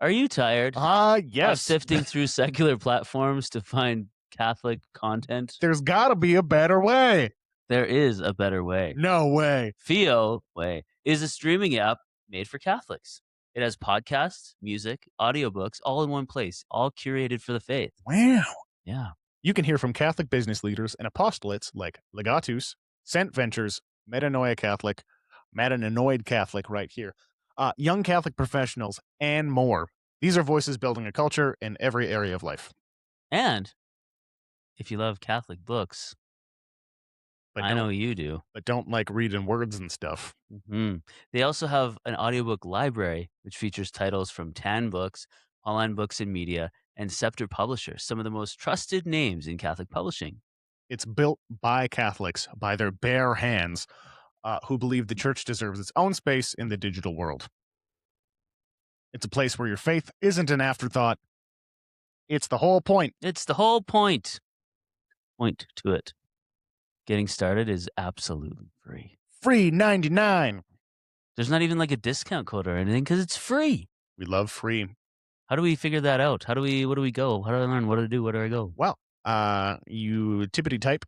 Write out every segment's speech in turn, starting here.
Are you tired of Yes. sifting through secular platforms to find Catholic content? There's got to be a better way. There is a better way. No way. Theo Way is a streaming app made for Catholics. It has podcasts, music, audiobooks, all in one place, all curated for the faith. Wow. Yeah. You can hear from Catholic business leaders and apostolates like Legatus, Cent Ventures, Metanoia Catholic, Metanoid Catholic right here, young Catholic professionals, and more. These are voices building a culture in every area of life. And if you love Catholic books, But I know you do. But don't like reading words and stuff. Mm-hmm. They also have an audiobook library, which features titles from Tan Books, Online Books and Media, and Scepter Publishers, some of the most trusted names in Catholic publishing. It's built by Catholics, by their bare hands, who believe the church deserves its own space in the digital world. It's a place where your faith isn't an afterthought. It's the whole point. It's the whole point. Point to it. Getting started is absolutely free. Free 99. There's not even like a discount code or anything because it's free. We love free. How do we figure that out? Where do we go? How do I learn? What do I do? Where do I go? Well, you tippity type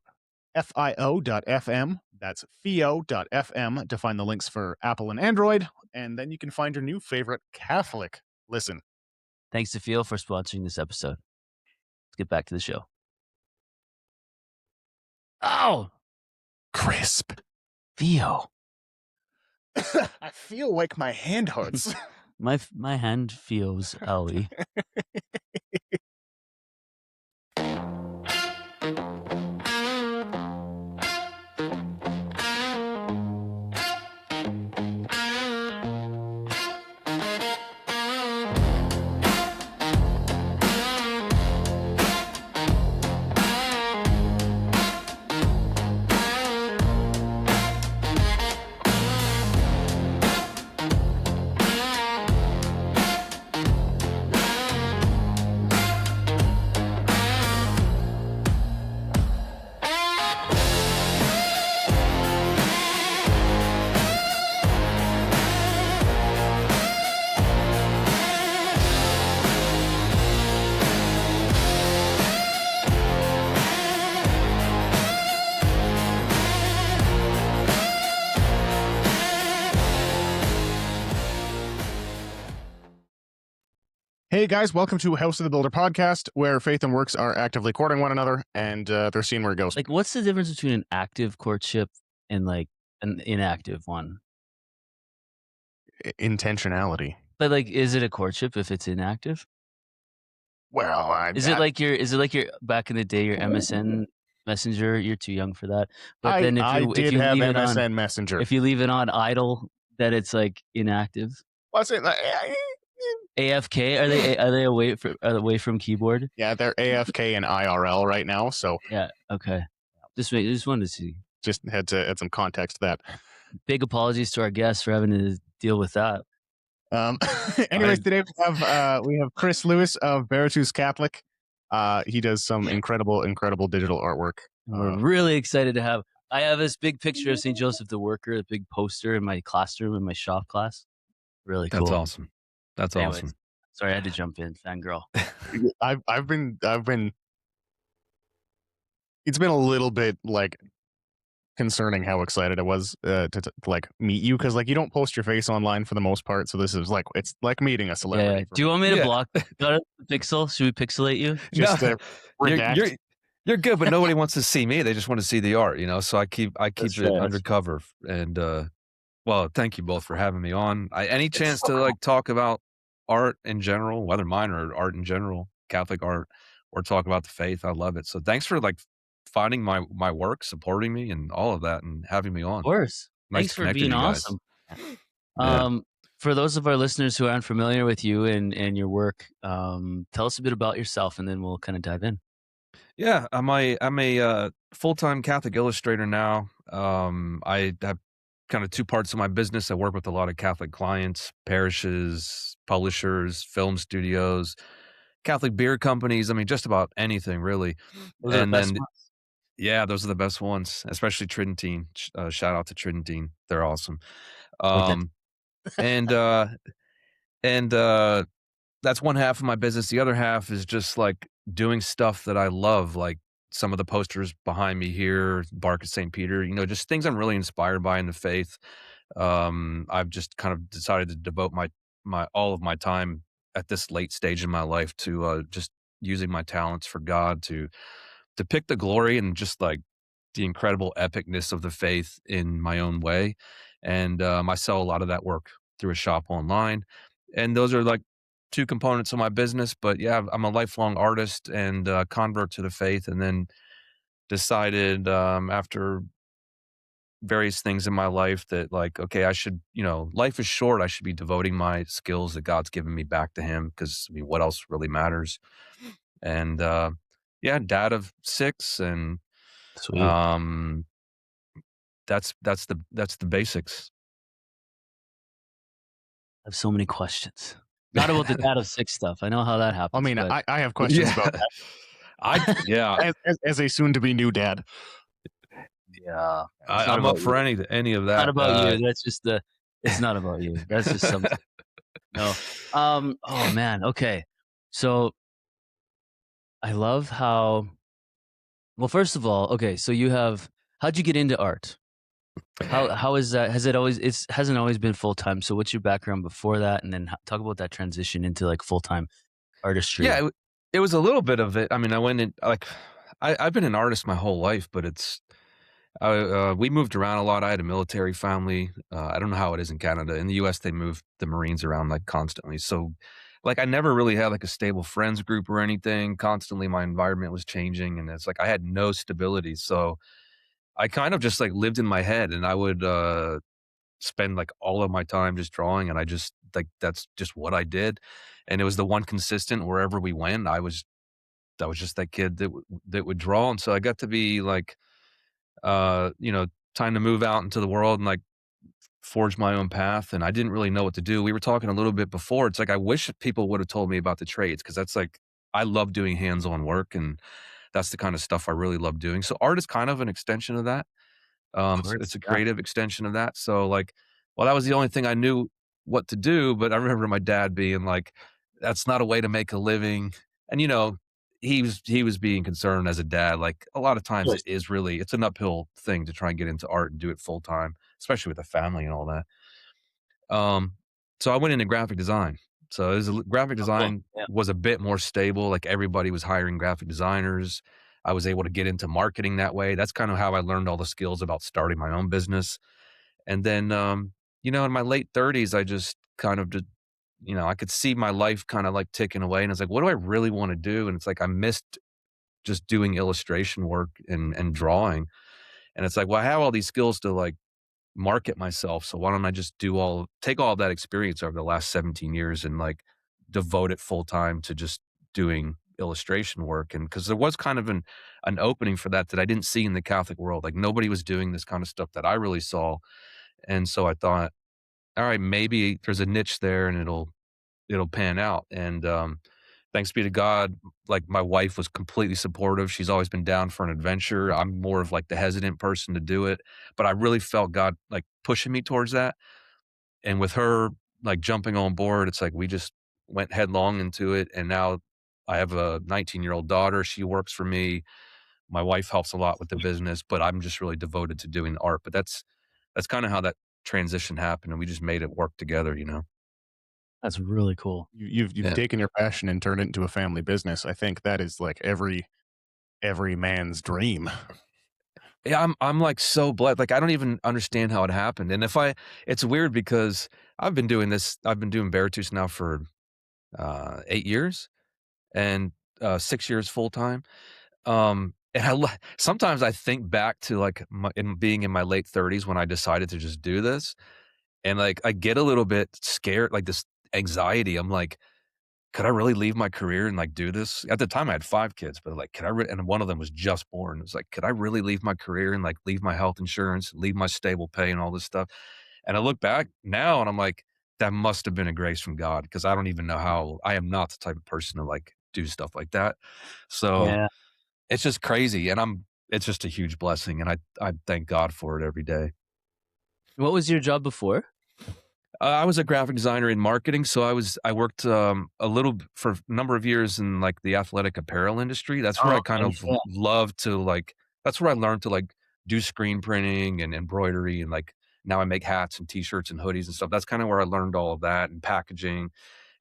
fio.fm. That's fio.fm to find the links for Apple and Android. And then you can find your new favorite Catholic listen. Thanks to Theo for sponsoring this episode. Let's get back to the show. Oh, crisp. Theo. I feel like my hand hurts. my hand feels owie. Hey guys, welcome to House of the Builder podcast, where faith and works are actively courting one another, and they're seeing where it goes. Like, what's the difference between an active courtship and like an inactive one? Intentionality. But like, is it a courtship if it's inactive? Well, is it like your back in the day your MSN Messenger? You're too young for that. But then if you have leave MSN it on, Messenger. If you leave it on idle, that it's like inactive. What's it like? AFK? Are they away from keyboard? Yeah, they're AFK and IRL right now. So yeah, okay. Just wanted to see. Just had to add some context to that. Big apologies to our guests for having to deal with that. Anyways, today we have Chris Lewis of Veritas Catholic. He does some incredible digital artwork. We're really excited to have. I have this big picture of St. Joseph the Worker, a big poster in my classroom in my shop class. Really cool. That's awesome. That's awesome. Sorry, I had to jump in, fangirl. I've been. It's been a little bit like concerning how excited I was to like meet you, because like you don't post your face online for the most part, so this is like it's like meeting a celebrity. Yeah. Do you want me to block the pixel? Should we pixelate you? Just you're good, but nobody wants to see me. They just want to see the art, so I keep it undercover. And well, thank you both for having me on. Any chance to like talk about art in general, whether mine or art in general, Catholic art, or talk about the faith, I love it. So thanks for like finding my work, supporting me, and all of that, and having me on. Of course. Thanks for being awesome. For those of our listeners who aren't familiar with you and your work, tell us a bit about yourself, and then we'll kind of dive in. Yeah, I'm a full-time Catholic illustrator now. I have kind of two parts of my business. I work with a lot of Catholic clients, parishes, publishers, film studios, Catholic beer companies. I mean, just about anything really. Those are the best ones. Yeah, those are the best ones, especially Tridentine. Shout out to Tridentine. They're awesome. And that's one half of my business. The other half is just like doing stuff that I love, like some of the posters behind me here, Bark at St. Peter, just things I'm really inspired by in the faith. I've just kind of decided to devote my all of my time at this late stage in my life to just using my talents for God to pick the glory and just like the incredible epicness of the faith in my own way. And I sell a lot of that work through a shop online. And those are like two components of my business. But yeah, I'm a lifelong artist and convert to the faith. And then decided after various things in my life that like, okay, I should, life is short. I should be devoting my skills that God's given me back to him. Cause I mean, what else really matters? And yeah, dad of 6 and Sweet. um that's the basics. I have so many questions. Not about the dad of 6 stuff. I know how that I happens, mean, but I have questions about Yeah. I yeah, that as a soon to be new dad. yeah, it's not I'm up about for you. any of Not that. about you. That's just it's not about you. That's just something. No. Oh man. Okay. So I love how. Well, first of all, okay. So how'd you get into art? How is that? Has it always? It hasn't always been full time. So what's your background before that? And then talk about that transition into like full time Yeah, artistry. it was a little bit of it. I mean, I went in like I've been an artist my whole life, but we moved around a lot. I had a military family. I don't know how it is in Canada. In the US, they move the Marines around like constantly. So like I never really had like a stable friends group or anything. Constantly my environment was changing and it's like I had no stability. So I kind of just like lived in my head and I would spend like all of my time just drawing and I just like that's just what I did. And it was the one consistent wherever we went. I was just that kid that would draw. And so I got to be like uh, you know, time to move out into the world and like forge my own path. And I didn't really know what to do. We were talking a little bit before. It's like I wish people would have told me about the trades because that's like I love doing hands-on work and that's the kind of stuff I really love doing. So art is kind of an extension of that. Of It's course. a Yeah. creative extension of that. So like, well, that was the only thing I knew what to do. But I remember my dad being like, "That's not a way to make a living." And he was being concerned as a dad. Like a lot of Of times, course. it's an uphill thing to try and get into art and do it full time, especially with a family and all that. Um, so I went into graphic design. So it was graphic Oh, cool. design Yeah. was a bit more stable. Like everybody was hiring graphic designers. I was able to get into marketing that way. That's kind of how I learned all the skills about starting my own business. And then, in my late 30s, I just kind of did, I could see my life kind of like ticking away. And it's like, what do I really want to do? And it's like, I missed just doing illustration work and drawing. And it's like, well, I have all these skills to like market myself. So why don't I just take all of that experience over the last 17 years and like devote it full time to just doing illustration work. And because there was kind of an opening for that I didn't see in the Catholic world. Like nobody was doing this kind of stuff that I really saw. And so I thought, all right, maybe there's a niche there and it'll pan out. And thanks be to God, like my wife was completely supportive. She's always been down for an adventure. I'm more of like the hesitant person to do it, but I really felt God like pushing me towards that. And with her like jumping on board, it's like we just went headlong into it. And now I have a 19-year-old daughter. She works for me. My wife helps a lot with the business, but I'm just really devoted to doing art. But that's kind of how that transition happened, and we just made it work together. That's really cool. You've Yeah. taken your passion and turned it into a family business. I think that is like every man's dream. Yeah, I'm like so blessed. Like I don't even understand how it happened. And it's weird because I've been doing Veritus now for 8 years and 6 years full time. And sometimes I think back to like in being in my late 30s when I decided to just do this, and like I get a little bit scared, like this anxiety. I'm like, could I really leave my career and like do this? At the time, I had 5 kids, but like, and one of them was just born. It was like, could I really leave my career and like leave my health insurance, leave my stable pay and all this stuff? And I look back now and I'm like, that must have been a grace from God because I don't even know how. I am not the type of person to like do stuff like that. So Yeah. it's just crazy. And it's just a huge blessing. And I thank God for it every day. What was your job before? I was a graphic designer in marketing, so I worked for a number of years in like the athletic apparel industry. That's where Oh, I kind okay, of yeah. loved to like. That's where I learned to like do screen printing and embroidery, and like now I make hats and t-shirts and hoodies and stuff. That's kind of where I learned all of that and packaging.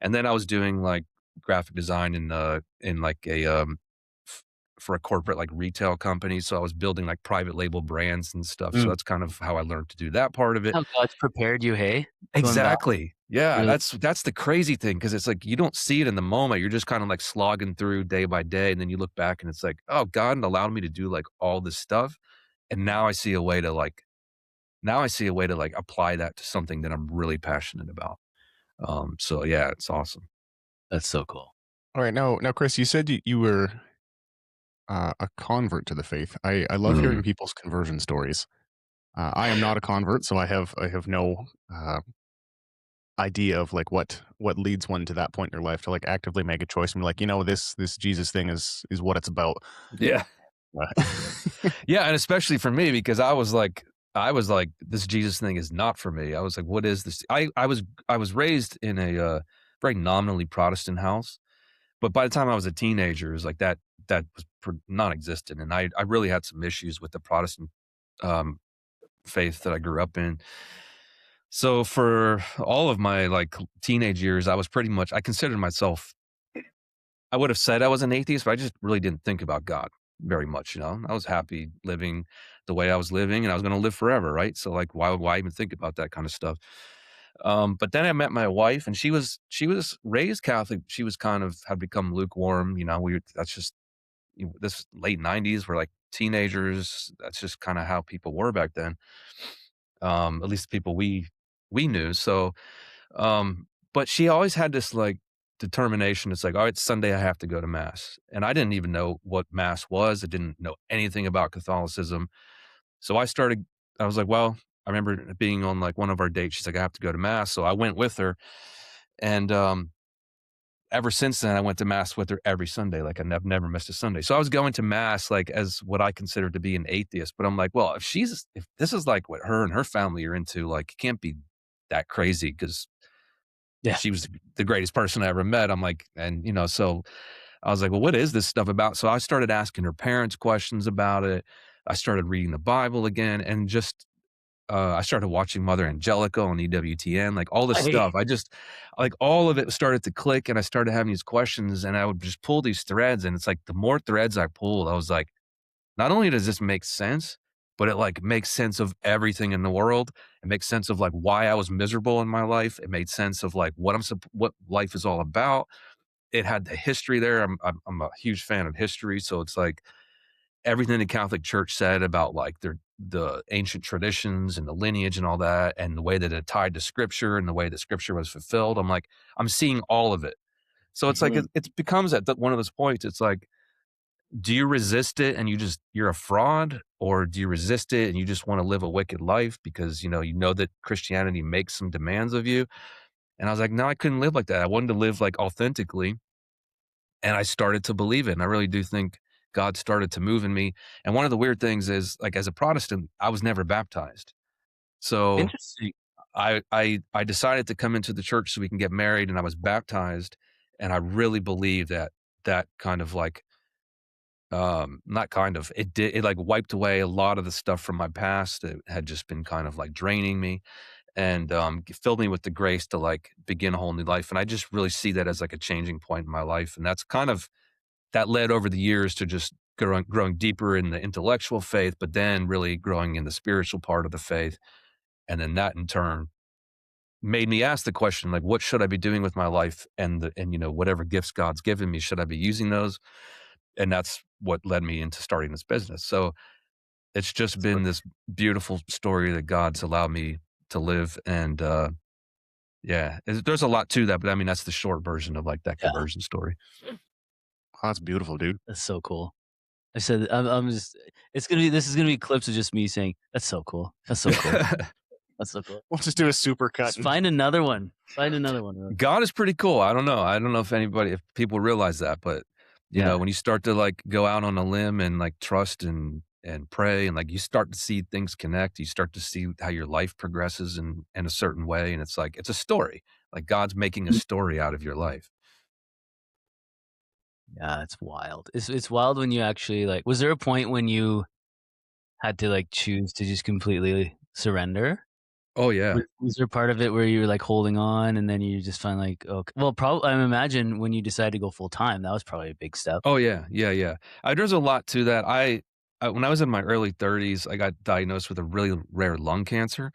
And then I was doing like graphic design in like f- for a corporate like retail company. So I was building like private label brands and stuff. So Mm. that's kind of how I learned to do that part of it. How God's prepared you, hey? Going back, Exactly. Yeah, really. that's the crazy thing because it's like you don't see it in the moment. You're just kinda, like, slogging through day by day, and then you look back and it's like, "Oh, God allowed me to do, like, all this stuff, and now I see a way to, like, apply that to something that I'm really passionate about." So yeah, it's awesome. That's so cool. All right, now, Chris, you said you were a convert to the faith. I love Mm. hearing people's conversion stories. I am not a convert, so I have no idea of like what leads one to that point in your life to like actively make a choice and be like, this Jesus thing is what it's about. Yeah. Uh, Yeah, and especially for me because I was like, "This Jesus thing is not for me." I was like, "What is this?" I was raised in a, very nominally Protestant house. But by the time I was a teenager, it was like that was non-existent, and I really had some issues with the Protestant, um, faith that I grew up in. So for all of my, like, teenage years, I was pretty much I considered myself I would have said I was an atheist, but I just really didn't think about God very much, you know? I was happy living the way I was living, and I was gonna live forever, right? So, like, why even think about that kinda stuff? But then I met my wife, and she was raised Catholic. She was kind of had become lukewarm, you know, that's just this late '90s, we're like teenagers. That's just kinda how people were back then, at least the people we knew. So, but she always had this, like, determination. It's like, "Alright, it's Sunday, I have to go to mass." And I didn't even know what mass was. I didn't know anything about Catholicism. So I was like, "Well," I remember being on, like, one of our dates. She's like, "I have to go to mass." So I went with her, and, ever since then, I went to mass with her every Sunday, like, I've never missed a Sunday. So I was going to mass, like, as what I consider to be an atheist, but I'm like, "Well, if this is, like, what her and her family are into, like, it can't be that crazy because Yeah. she was the greatest person I ever met." I'm like so I was like, "Well, what is this stuff about?" So I started asking her parents questions about it. I started reading the Bible again and just I started watching Mother Angelica on EWTN, like, all this Hey. stuff. I just like, all of it started to click, and I started having these questions, and I would just pull these threads, and it's like, the more threads I pulled, I was like, "Not only does this make sense, but it, like, makes sense of everything in the world. It makes sense of, like, why I was miserable in my life. It made sense of, like, what life is all about." It had the history there. I'm a huge fan of history, so it's like everything the Catholic Church said about like the ancient traditions and the lineage and all that, and the way that it tied to Scripture and the way that Scripture was fulfilled. I'm like, I'm seeing all of it. So it's like Mhm. it becomes at one of those points. It's like, do you resist it and you're a fraud, or do you resist it and you just want to live a wicked life because you know that Christianity makes some demands of you? And I was like, no, I couldn't live like that. I wanted to live like authentically, and I started to believe it, and I really do think God started to move in me. And one of the weird things is, like, as a Protestant, I was never baptized. So Interesting. I decided to come into the church so we can get married, and I was baptized, and I really believe that kind of like, not kind of, it like wiped away a lot of the stuff from my past that had just been kind of like draining me, and filled me with the grace to like begin a whole new life. And I just really see that as like a changing point in my life. And that's kind of that led over the years to just growing deeper in the intellectual faith, but then really growing in the spiritual part of the faith. And then that in turn made me ask the question, like, what should I be doing with my life? And whatever gifts God's given me, should I be using those? And that's what led me into starting this business. So it's just That's what been this beautiful story that God's allowed me to live. And yeah, there's a lot to that, but I mean, that's the short version of like that yeah, conversion story. Oh, that's beautiful, dude. that's so cool. I said I'm just this is gonna be clips of just me saying, "That's so cool. That's so cool. That's so cool." We'll just do a super cut. Just find another one. Find another one, really. God is pretty cool. I don't know. I don't know if people realize that, but Yeah. when you start to like go out on a limb and like trust and and pray, and like you start to see things connect. You start to see how your life progresses in a certain way, and it's like it's a story. Like God's making a Mm. story out of your life. Yeah, it's wild. It's wild when you actually, like, was there a point when you had to, like, choose to just completely surrender? Oh yeah. Was there part of it where you were, like, holding on and then you just find, like, okay, well, probably I imagine when you decided to go full time, that was probably a big step. Oh yeah, yeah, yeah. There's a lot to that. When I was in my early 30s, I got diagnosed with a really rare lung cancer,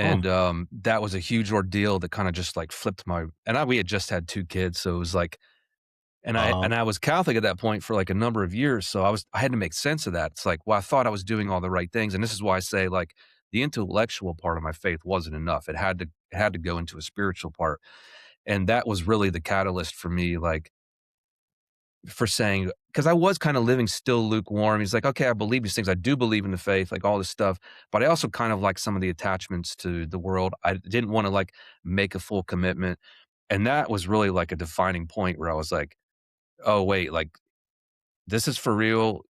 Oh, and that was a huge ordeal that kind of just like flipped my. We had just had 2 kids, so it was like, um, and I was Catholic at that point for like a number of years, so I had to make sense of that. It's like, well, I thought I was doing all the right things, and this is why I say like the intellectual part of my faith wasn't enough. It had to go into a spiritual part, and that was really the catalyst for me, like for saying, because I was kind of living still lukewarm. He's like, okay, I believe these things. I do believe in the faith, like all this stuff, but I also kind of like some of the attachments to the world. I didn't want to like make a full commitment. And that was really like a defining point where I was like, oh, wait, like this is for real.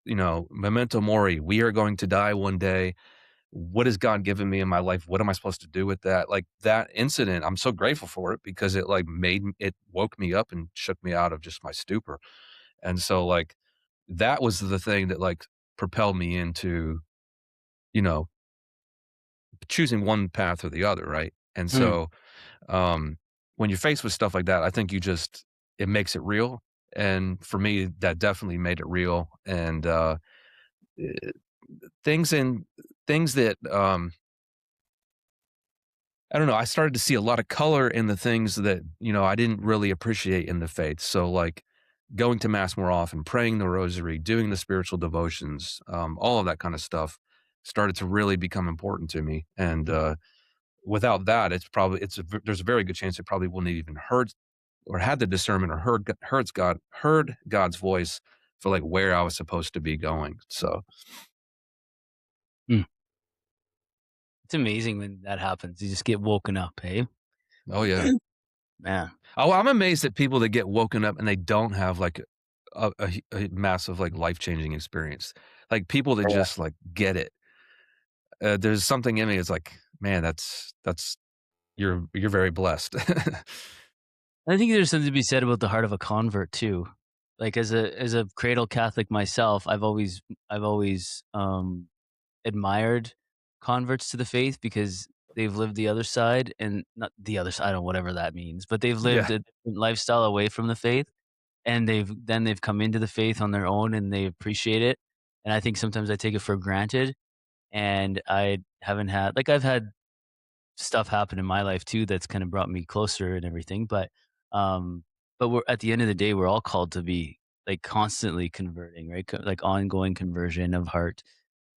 Memento mori. We are going to die one day. What has God given me in my life? What am I supposed to do with that? Like that incident, I'm so grateful for it because it like it woke me up and shook me out of just my stupor. And so, like, that was the thing that, like, propelled me into, you know, choosing one path or the other, right? And mm, so, um, when you're faced with stuff like that, I think it makes it real. And for me, that definitely made it real. And, eh, things in things that, I don't know, I started to see a lot of color in the things that, I didn't really appreciate in the faith. So, like, going to mass more often, praying the rosary, doing the spiritual devotions, all of that kind of stuff started to really become important to me. And without that, there's a very good chance it probably wouldn't have even heard or had the discernment or heard God's voice for like where I was supposed to be going. So, mm. It's amazing when that happens. You just get woken up, hey? oh yeah. Man. Oh, I'm amazed at people that get woken up and they don't have like a massive like life changing experience. Like people that just like get it. There's something in me. It's like, man, that's you're very blessed. I think there's something to be said about the heart of a convert too. Like as a cradle Catholic myself, I've always admired converts to the faith because they've lived the other side, and not the other side, or whatever that means, but they've lived Yeah. a different lifestyle away from the faith, and they've come into the faith on their own and they appreciate it. And I think sometimes I take it for granted, and I haven't had, like, I've had stuff happen in my life too that's kind of brought me closer and everything. Um, but we're at the end of the day, we're all called to be like constantly converting, right? Like ongoing conversion of heart.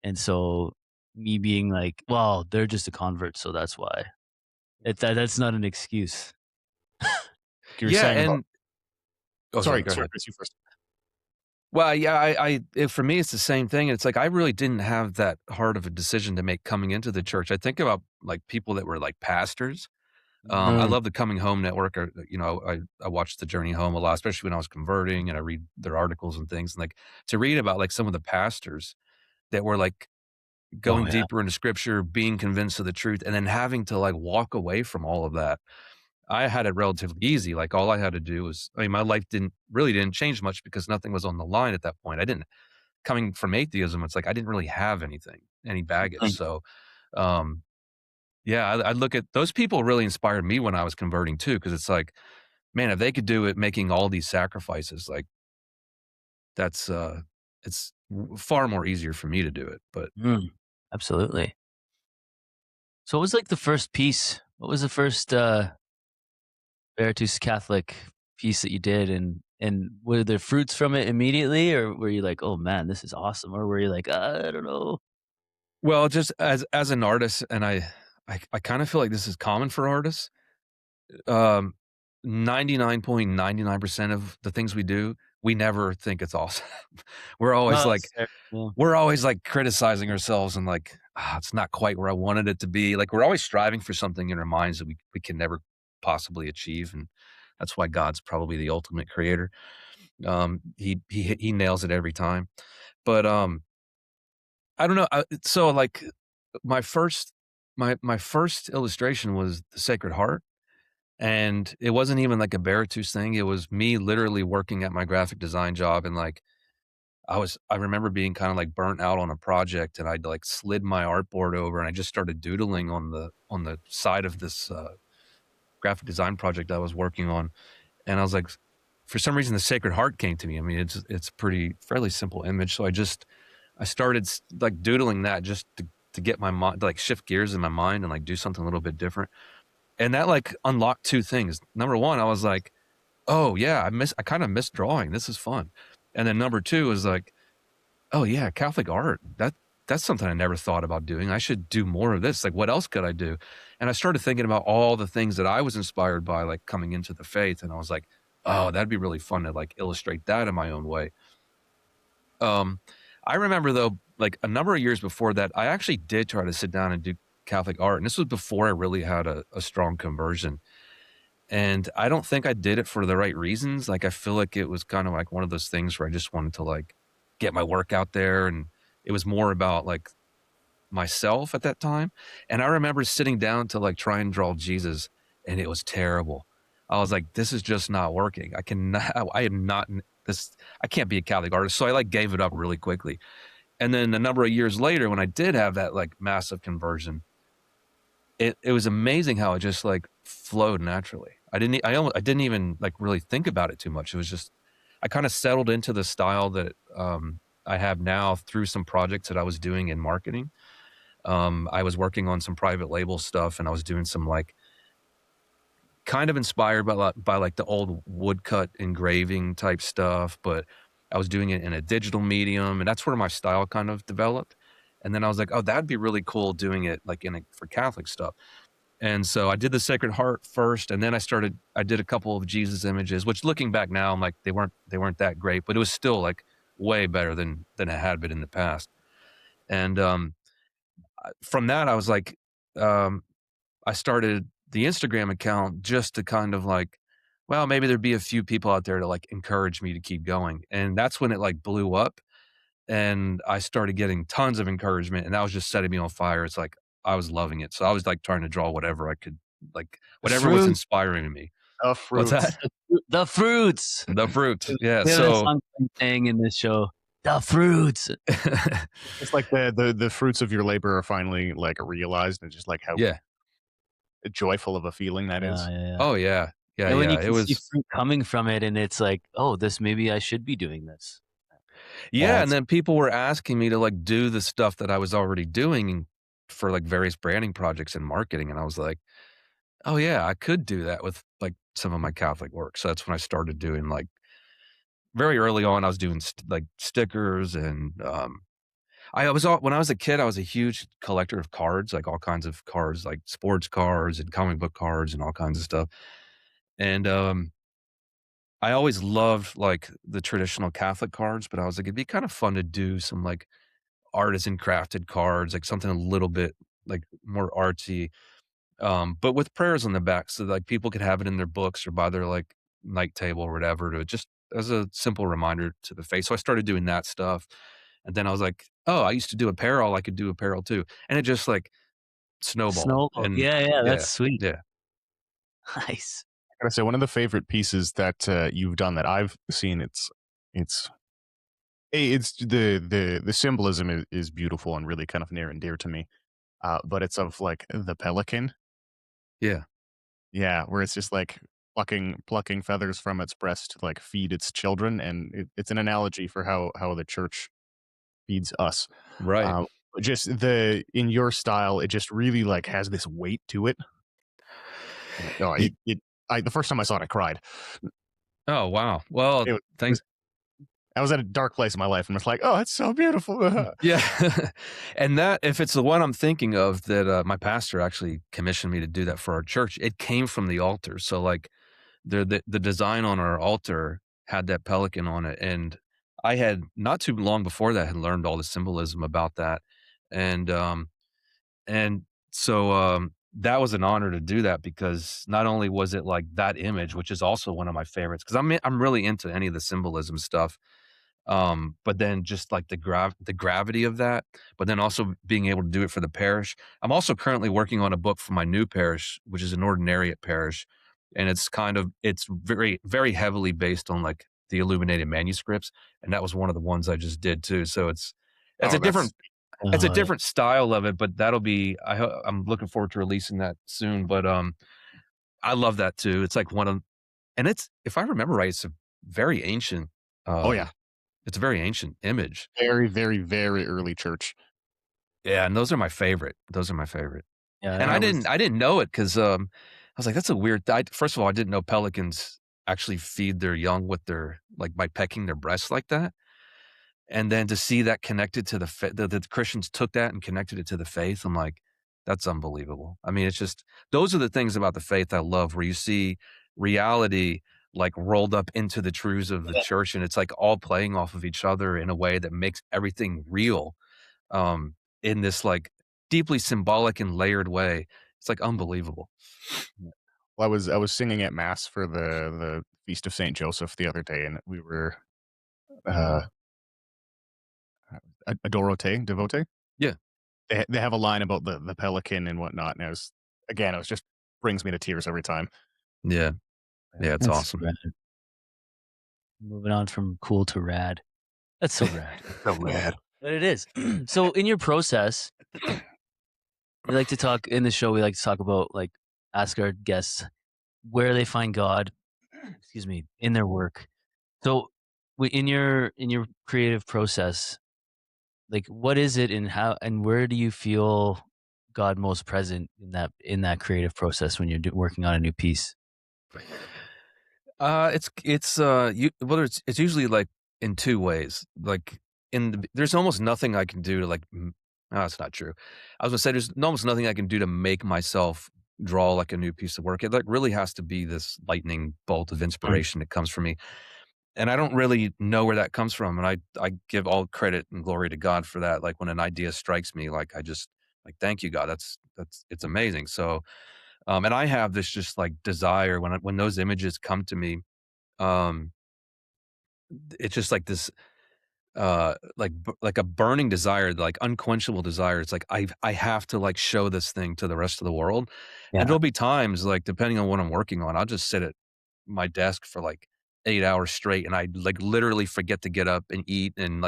And so me being like, well, they're just a convert, so that's why. That's not an excuse. You were Yeah, saying about and oh, sorry, sorry, go sorry, ahead. Chris, you first. Well, yeah, for me, it's the same thing. It's like I really didn't have that hard of a decision to make coming into the church. I think about like people that were like pastors. I Mm. love the Coming Home Network. Or, I watched the Journey Home a lot, especially when I was converting, and I read their articles and things. And like to read about like some of the pastors that were like Oh going yeah. deeper into Scripture, being convinced of the truth, and then having to like walk away from all of that. I had it relatively easy. Like all I had to do was, I mean, my life didn't change much because nothing was on the line at that point. I didn't coming from atheism. It's like I didn't really have any baggage. Mm. So, um, yeah, I look at those people really inspired me when I was converting too, because it's like, man, if they could do it, making all these sacrifices, like that's it's far more easier for me to do it. But Mm. Absolutely. So what was like the first piece? What was the first Veritas Catholic piece that you did, and were there fruits from it immediately, or were you like, "Oh man, this is awesome," or were you like, I don't know." well, just as an artist, and I kind of feel like this is common for artists. Um, 99.99% of the things we do, we never think it's awesome. We're always No, like that's fair. Yeah. we're always like criticizing ourselves and like, it's not quite where I wanted it to be. Like we're always striving for something in our minds that we can never possibly achieve. And that's why God's probably the ultimate creator. He nails it every time. But I don't know. So like my first my first illustration was the Sacred Heart, and it wasn't even like a Baratus thing. It was me literally working at my graphic design job, and like I remember being kind of like burnt out on a project, and I'd like slid my artboard over and I just started doodling on the side of this graphic design project I was working on. And I was like, for some reason, the Sacred Heart came to me. I mean, it's pretty fairly simple image. So I started like doodling that just to get my mind, like shift gears in my mind and like do something a little bit different. And that like unlocked two things. Number one, I was like, oh yeah, I kind of miss drawing. This is fun. And then number two is like, oh yeah, Catholic art. That's something I never thought about doing. I should do more of this. Like, what else could I do? And I started thinking about all the things that I was inspired by, like coming into the faith. And I was like, oh, that'd be really fun to like illustrate that in my own way. I remember though, like a number of years before that, I actually did try to sit down and do Catholic art. And this was before I really had a strong conversion. And I don't think I did it for the right reasons. Like, I feel like it was kind of like one of those things where I just wanted to like get my work out there. And it was more about like myself at that time. And I remember sitting down to like try and draw Jesus, and it was terrible. I was like, this is just not working. I am not this, I can't be a Catholic artist. So I like gave it up really quickly. And then a number of years later, when I did have that like massive conversion, it was amazing how it just like flowed naturally. I didn't even like really think about it too much. It was just, I kind of settled into the style that I have now through some projects that I was doing in marketing. I was working on some private label stuff, and I was doing some like kind of inspired by like the old woodcut engraving type stuff, but I was doing it in a digital medium, and that's where my style kind of developed. And then I was like, oh, that'd be really cool doing it like for Catholic stuff. And so I did the Sacred Heart first, and then I did a couple of Jesus images, which looking back now, I'm like, they weren't that great, but it was still like way better than it had been in the past. And from that, I was like, I started the Instagram account just to kind of like, well, maybe there'd be a few people out there to like encourage me to keep going. And that's when it like blew up, and I started getting tons of encouragement, and that was just setting me on fire. It's like, I was loving it. So I was like trying to draw whatever I could, like whatever was Fruit, inspiring me. The What's fruits. that? the fruits. The fruit. Yeah. We have that So song saying in this show, the fruits. It's like the fruits of your labor are finally like realized, and just like how yeah. joyful of a feeling that is. Yeah, yeah, yeah. Oh yeah. Yeah. And when you Yeah. It can see was, fruit coming from it, and it's like, oh, this maybe I should be doing this. yeah. And That's then people were asking me to like do the stuff that I was already doing for like various branding projects and marketing. And I was like, oh yeah, I could do that with like some of my Catholic work. So that's when I started doing like very early on, I was doing like stickers, and when I was a kid, I was a huge collector of cards, like all kinds of cards, like sports cards and comic book cards and all kinds of stuff. And I always loved like the traditional Catholic cards, but I was like, it'd be kind of fun to do some like artisan crafted cards, like something a little bit like more artsy, but with prayers on the back, so like people could have it in their books or by their like night table or whatever, to just as a simple reminder to the faith. So I started doing that stuff. And then I was like, oh, I used to do apparel. I could do apparel too. And it just like snowballed. snowball. And Yeah, yeah, that's yeah, sweet. yeah, Nice. I gotta say, one of the favorite pieces that you've done that I've seen, it's the symbolism is beautiful and really kind of near and dear to me. But it's of like the pelican, yeah, yeah, where it's just like plucking feathers from its breast to like feed its children, and it's an analogy for how the church feeds us. right. Just in your style, it just really like has this weight to it. No, Ye- the first time I saw it, I cried. Oh, wow. Well, It thanks. I was at a dark place in my life, and it's like, oh, it's so beautiful. Yeah. And that, if it's the one I'm thinking of, that my pastor actually commissioned me to do that for our church, it came from the altar. So like the design on our altar had that pelican on it. And I had not too long before that had learned all the symbolism about that. And, And so, that was an honor to do that, because not only was it like that image, which is also one of my favorites, because I'm really into any of the symbolism stuff. But then just like the gravity of that, but then also being able to do it for the parish. I'm also currently working on a book for my new parish, which is an ordinariate parish, and it's very very heavily based on like the illuminated manuscripts, and that was one of the ones I just did too. So it's Oh, a that's Oh, yeah. different style of it, but that'll be I'm looking forward to releasing that soon. But I love that too. It's like one of and it's if I remember right, it's a very ancient oh yeah, it's a very ancient image. very, very, very early church. Yeah, and those are my favorite. Those are my favorite. Yeah, And I was I didn't know it 'cause, I was like, "That's a weird" first of all, I didn't know pelicans actually feed their young with their like, by pecking their breasts like that, and then to see that connected to the Christians took that and connected it to the faith, I'm like, "That's unbelievable." I mean, it's just those are the things about the faith I love, where you see reality, like, rolled up into the truths of the yeah. church, and it's, like, all playing off of each other in a way that makes everything real. um, in this like deeply symbolic and layered way. It's like unbelievable. well, I was singing at mass for the feast of Saint Joseph the other day, and we were uh, a devotee. Yeah, They have a line about the pelican and whatnot, and it was just brings me to tears every time. yeah, Yeah, yeah. It's that's awesome. rad. Moving on from cool to rad. That's so rad. So rad. But it is. So in your process, we like to talk in the show, we like to talk about, like, ask our guests where they find God, excuse me, in their work. So in your creative process, like, what is it and how and where do you feel God most present in that creative process when you're working on a new piece? Well, it's usually like in two ways. Like there's almost nothing I can do to like. No, that's not true. I was gonna say there's almost nothing I can do to make myself draw like a new piece of work. It like really has to be this lightning bolt of Mm. inspiration that comes from me. And I don't really know where that comes from, and I give all credit and glory to God for that. Like, when an idea strikes me, like, I just like, "Thank you, God, that's it's amazing." So, and I have this just, like, desire when those images come to me, um, it's just like this, like a burning desire, like, unquenchable desire. It's like, I have to, like, show this thing to the rest of the world, and Yeah. there'll be times, like, depending on what I'm working on, I'll just sit at my desk for like 8 hours straight, and I, like, literally forget to get up and eat, and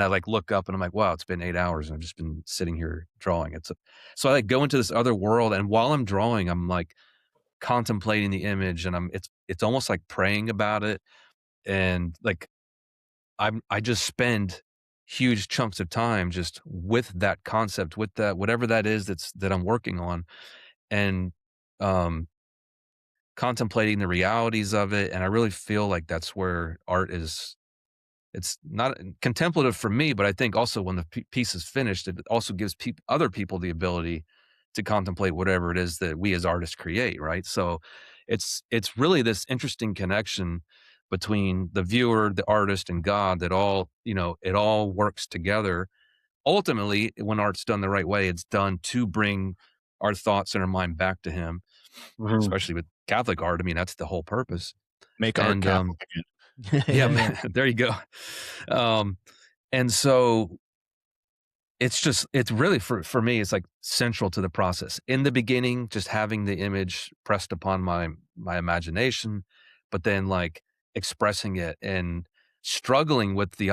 I, like, look up and I'm like, "Wow, it's been 8 hours, and I've just been sitting here drawing." So I, like, go into this other world, and while I'm drawing, I'm, like, contemplating the image, and it's almost like praying about it, and, like, I just spend huge chunks of time just with that concept, with that whatever that is that I'm working on, and, um contemplating the realities of it, and I really feel like that's where art is. It's not contemplative for me, but I think also when the piece is finished, it also gives other people the ability to contemplate whatever it is that we as artists create, right? So it's really this interesting connection between the viewer, the artist, and God that all, it all works together. Ultimately, when art's done the right way, it's done to bring our thoughts and our mind back to him, Mhm. especially with Catholic art. I mean, that's the whole purpose. Make art And, Catholic again. yeah, Yeah, yeah. there you go. Um, and so it's really for me, it's like central to the process. In the beginning, just having the image pressed upon my imagination, but then like expressing it and struggling with the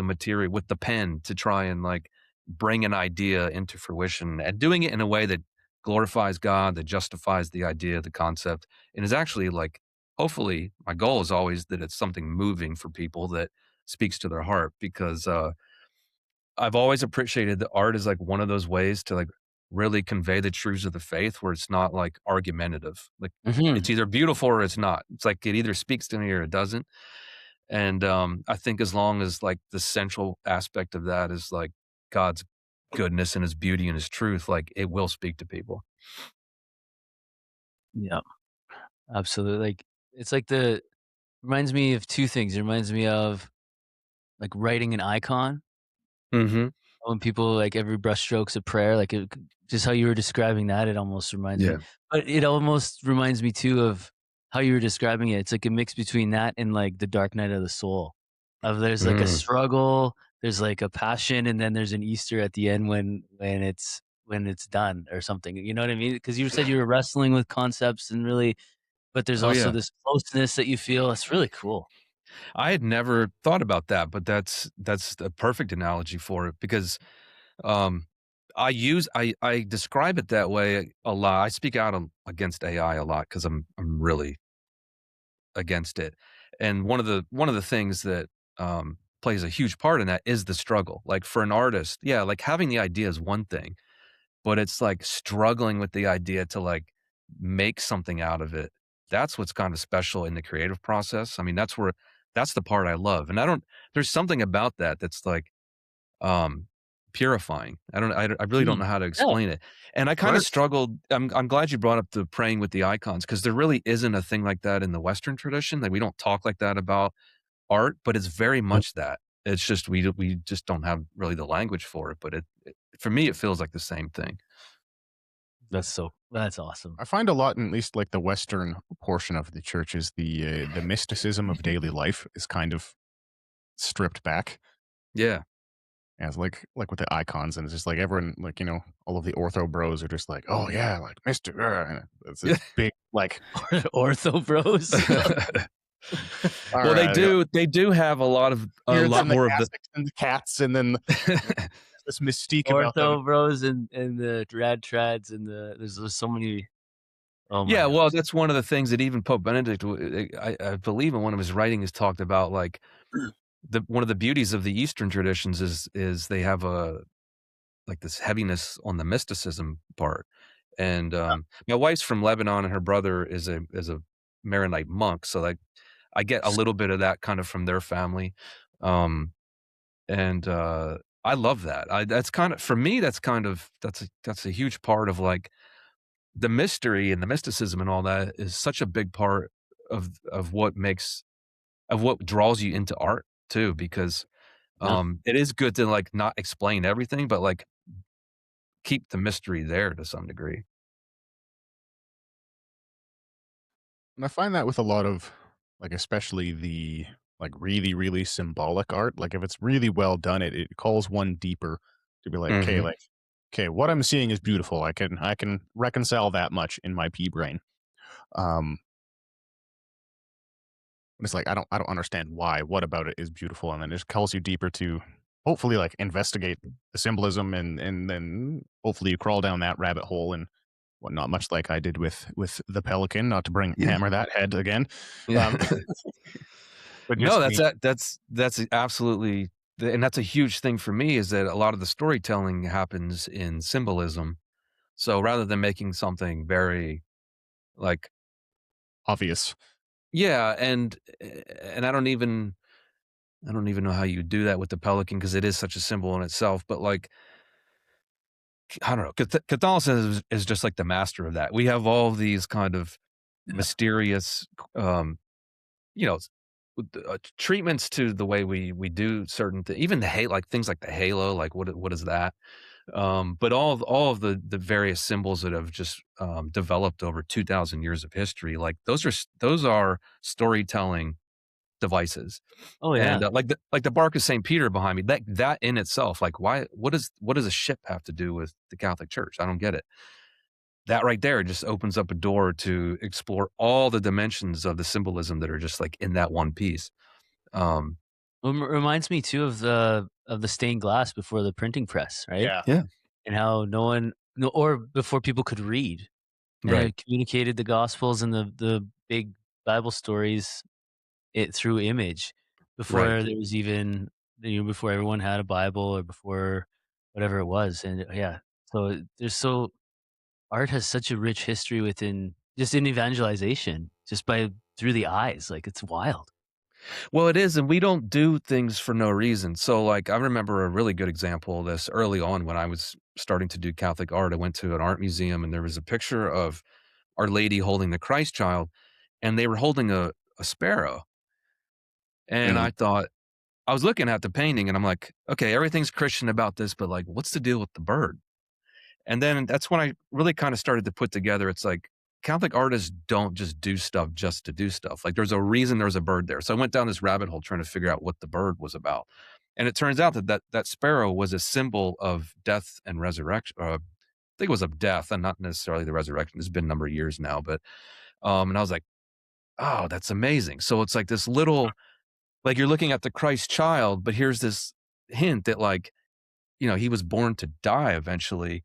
material, with the pen to try and like bring an idea into fruition and doing it in a way that glorifies God, that justifies the idea, the concept, and is actually like hopefully my goal is always that it's something moving for people that speaks to their heart because I've always appreciated that art is like one of those ways to like really convey the truths of the faith where it's not like argumentative. Like it's Mhm. either beautiful or it's not. It's like it either speaks to me or it doesn't. And I think as long as like the central aspect of that is like God's goodness and his beauty and his truth, like it will speak to people. Yeah, absolutely. Like, it's like reminds me of 2 things. It reminds me of, like, writing an icon. Hmm. When people like every brushstroke's a prayer, like just how you were describing that, it almost reminds me. Yeah. But it almost reminds me too of how you were describing it. It's like a mix between that and like the Dark Night of the Soul. of there's like a Mm. struggle, there's like a passion, and then there's an Easter at the end when it's done or something. You know what I mean? Because you said you were wrestling with concepts and really, but there's Oh, also yeah. this closeness that you feel. It's really cool. I had never thought about that, but that's a perfect analogy for it because, um, I describe it that way a lot. I speak out against AI a lot because I'm really against it. And one of the things that, plays a huge part in that is the struggle. Like, for an artist, yeah, like, having the idea is one thing, but it's, like, struggling with the idea to, like, make something out of it. That's what's kind of special in the creative process. I mean, that's the part I love, and I don't there's something about that that's, like, um, purifying. I really don't Mm. know how to Yeah, explain it, and I of kinda course. struggled. I'm glad you brought up the praying with the icons because there really isn't a thing like that in the Western tradition. Like, we don't talk like that about art, but it's very Yep. much that. It's just we just don't have really the language for it, but it for me, it feels like the same thing. That's awesome. I find a lot, in at least like the Western portion of the church, is the mysticism of daily life is kind of stripped back. Yeah. As like with the icons, and it's just like everyone, like, all of the ortho bros are just like, oh yeah, like Mister, and it's Yeah. this big like, Ortho bros. all Well, right, they do have a beards lot and the more of the caskets and the cats, and then this mystique about them. Ortho bros and the rad trads and there's so many. Oh my Yeah, well, gosh. that's one of the things that even Pope Benedict, I believe in one of his writings talked about, like, one of the beauties of the Eastern traditions is they have like, this heaviness on the mysticism part, and, my wife's from Lebanon, and her brother is a Maronite monk, so, like, I get a little bit of that kind of from their family, um, and, I love that. I that's kind of for me, that's a huge part of, like, the mystery and the mysticism and all that is such a big part of what draws you into art too, because, Yeah. it is good to, like, not explain everything, but, like, keep the mystery there to some degree. And I find that with a lot of, like, especially the, like, really, really symbolic art, like, if it's really well done, it calls one deeper to be Mhm. like, "Okay, what I'm seeing is beautiful. I can reconcile that much in my pea brain." Um, and it's like, I don't understand why. What about it is beautiful? And then it just calls you deeper to hopefully, like, investigate the symbolism, and then hopefully you crawl down that rabbit hole and whatnot, much like I did with the pelican, not to bring Yeah. hammer that head again. Yeah. Um But No, just me. that's absolutely and that's a huge thing for me is that a lot of the storytelling happens in symbolism. So rather than making something very, like, Obvious. yeah, and I don't even know how you do that with the pelican because it is such a symbol in itself, but, like, I don't know, Catholicism is just, like, the master of that. We have all these kind of Yeah. mysterious, um, you know, treatments to the way we do certain even like, things like the halo, like, what is that? But all of the various symbols that have just, developed over 2,000 years of history, like, those are storytelling devices. Oh, And, yeah. like the bark of St. Peter behind me, that in itself, like, why what does a ship have to do with the Catholic Church? I don't get it. That right there just opens up a door to explore all the dimensions of the symbolism that are just, like, in that one piece. Um, Reminds me too of the stained glass before the printing press, right? Yeah. yeah, And how no one no or before people could read, and right, it communicated the gospels and the big Bible stories through image right. before there was even, before everyone had a Bible or before whatever it was, and yeah. So there's so art has such a rich history within just in evangelization, just by through the eyes, like, it's wild. Well, it is, and we don't do things for no reason. So, like, I remember a really good example of this early on when I was starting to do Catholic art. I went to an art museum and there was a picture of Our Lady holding the Christ child, and they were holding a sparrow. And Mhm. I thought, I was looking at the painting and I'm like, okay, everything's Christian about this, but, like, what's the deal with the bird? And then that's when I really kind of started to put together. It's like Catholic artists don't just do stuff just to do stuff. Like there's a reason there's a bird there. So I went down this rabbit hole trying to figure out what the bird was about. And it turns out that sparrow was a symbol of death and resurrection. I think it was of death and not necessarily the resurrection. It's been a number of years now, but and I was like, oh, that's amazing. So it's like this little, like you're looking at the Christ child, but here's this hint that like, he was born to die eventually,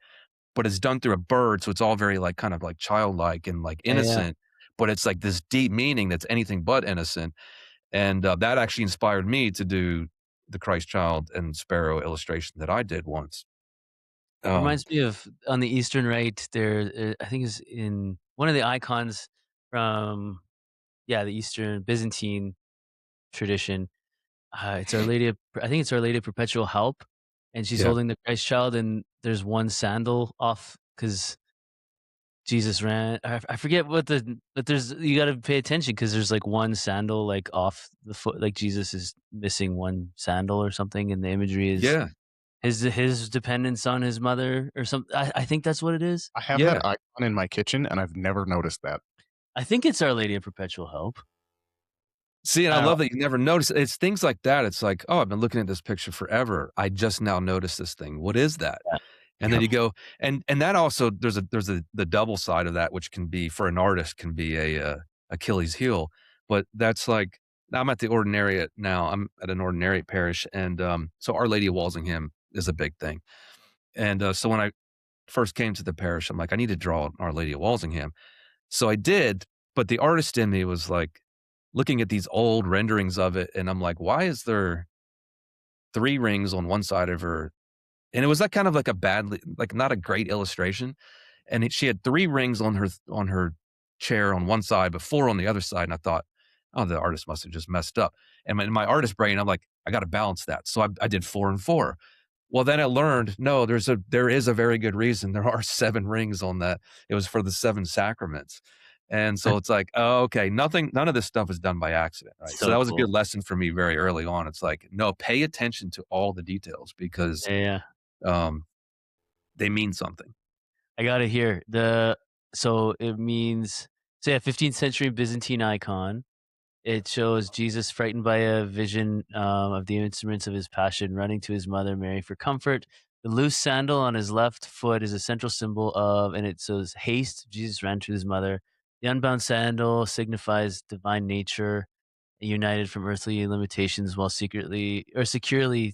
but it's done through a bird. So it's all very like kind of like childlike and like Yeah, yeah. innocent, but it's like this deep meaning that's anything but innocent. And that actually inspired me to do the Christ child and sparrow illustration that I did once. Reminds me of on the Eastern Rite, there, I think is in one of the icons from, yeah, the Eastern Byzantine tradition. It's Our Lady of, I think it's Our Lady of Perpetual Help, and she's Yeah. holding the Christ child, and there's one sandal off because Jesus ran. I forget but there's, you got to pay attention because there's like one sandal like off the foot, like Jesus is missing one sandal or something, and the imagery is Yeah. his dependence on his mother or something. I think that's what it is. I have Yeah. that icon in my kitchen, and I've never noticed that. I think it's Our Lady of Perpetual Help. See, and I Uh, love that you never notice. It's things like that. It's like, oh, I've been looking at this picture forever. I just now noticed this thing. What is that? Yeah. And then Yep. you go, and that also there's the double side of that, which can be for an artist can be a Achilles heel. But that's like now I'm at the ordinariate now. I'm at an ordinariate parish, and so Our Lady of Walsingham is a big thing. And so when I first came to the parish, I'm like, I need to draw Our Lady of Walsingham. So I did, but the artist in me was like looking at these old renderings of it, and I'm like, why is there 3 rings on one side of her? And it was that kind of like a badly, like not a great illustration. And she had 3 rings on her chair on one side, but 4 on the other side. And I thought, oh, the artist must have just messed up. And in my artist brain, I'm like, I got to balance that. So I did 4 and 4. Well, then I learned, no, there is a very good reason. There are 7 rings on that. It was for the 7 sacraments. And so it's like, oh, okay, none of this stuff is done by accident, right? So So that was a cool. good lesson for me very early on. It's like, no, pay attention to all the details because Yeah, yeah. um, they mean something. I got it here. So it means, so yeah, 15th century Byzantine icon. It shows Jesus frightened by a vision of the instruments of his passion, running to his mother Mary for comfort. The loose sandal on his left foot is a central symbol of, and it says haste. Jesus ran to his mother. The unbound sandal signifies divine nature, united from earthly limitations, while securely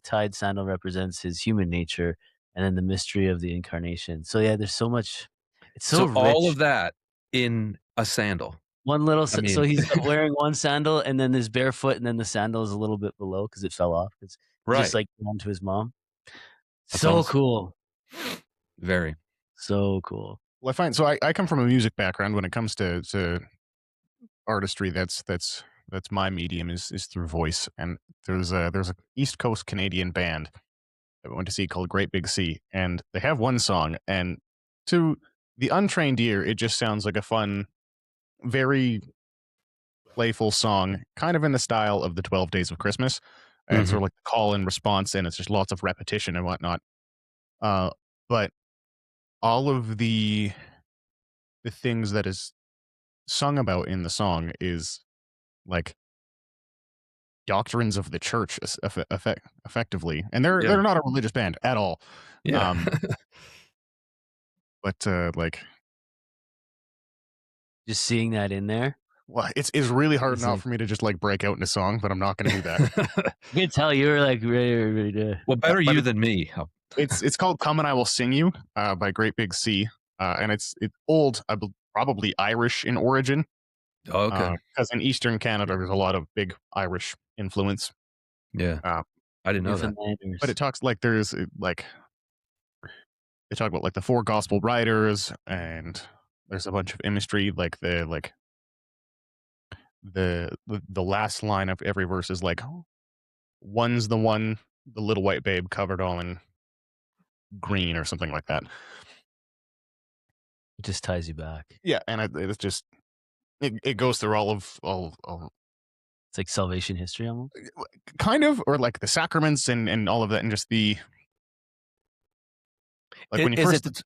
tied sandal represents his human nature, and then the mystery of the incarnation. So yeah, there's so much. It's so So all rich. of that in a sandal. One little, I so mean, he's wearing one sandal, and then his barefoot, and then the sandal is a little bit below because it fell off. Because he just right. like ran to his mom. That's So awesome. cool. Very. So cool. Well, I find so I come from a music background. When it comes to artistry, that's my medium is through voice. And there's a East Coast Canadian band that we went to see called Great Big Sea, and they have one song, and to the untrained ear, it just sounds like a fun, very playful song, kind of in the style of the 12 Days of Christmas. And it's sort of like the call and response, and it's just lots of repetition and whatnot. But all of the things that is sung about in the song is like doctrines of the church effectively, and Yeah. they're not a religious band at all. Yeah. But like, Just seeing that in there. well, it's really hard It's not like, for me to just like break out into song, but I'm not going to do that. I can tell you were like ready to. Well, better But you than me. it's called "Come and I Will Sing You" by Great Big Sea, and it's old, probably Irish in origin. Oh, okay. Because in Eastern Canada, there's a lot of big Irish influence. Yeah. I didn't know that. Newfoundlanders. But it talks like there's like they talk about like the 4 gospel writers, and there's a bunch of imagery like the last line of every verse is like, one's the one, the little white babe covered all in green or something like that. It just ties you back. Yeah, and it's just it goes through all of It's like salvation history almost. kind of, or like the sacraments and all of that, and just the like when you Is first it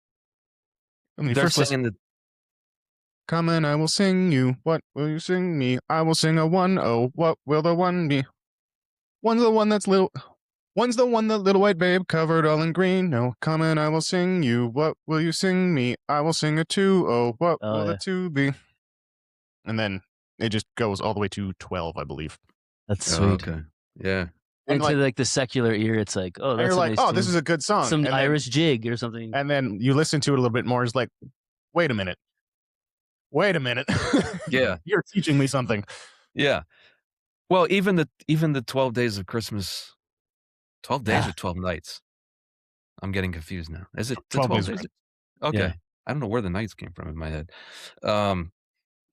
when you they're first listen, saying that come and I will sing you. What will you sing me? I will sing a one. Oh, what will the one be? One's the one that's little. One's the one that little white babe covered all in green. No, come and I will sing you. What will you sing me? I will sing a two. Oh, what will the yeah. two be? And then it just goes all the way to 12, I believe. That's Oh, sweet. okay. Yeah. And to like the secular ear, it's like, oh, And that's you're a like, nice oh, tune. this is a good song. Some and Irish jig or something. And then you listen to it a little bit more. It's like, wait a minute. Yeah. You're teaching me something. Yeah. Well, even the 12 days of Christmas, 12 days or 12 nights. I'm getting confused now. Is it the 12 days? Okay. Yeah. I don't know where the nights came from in my head.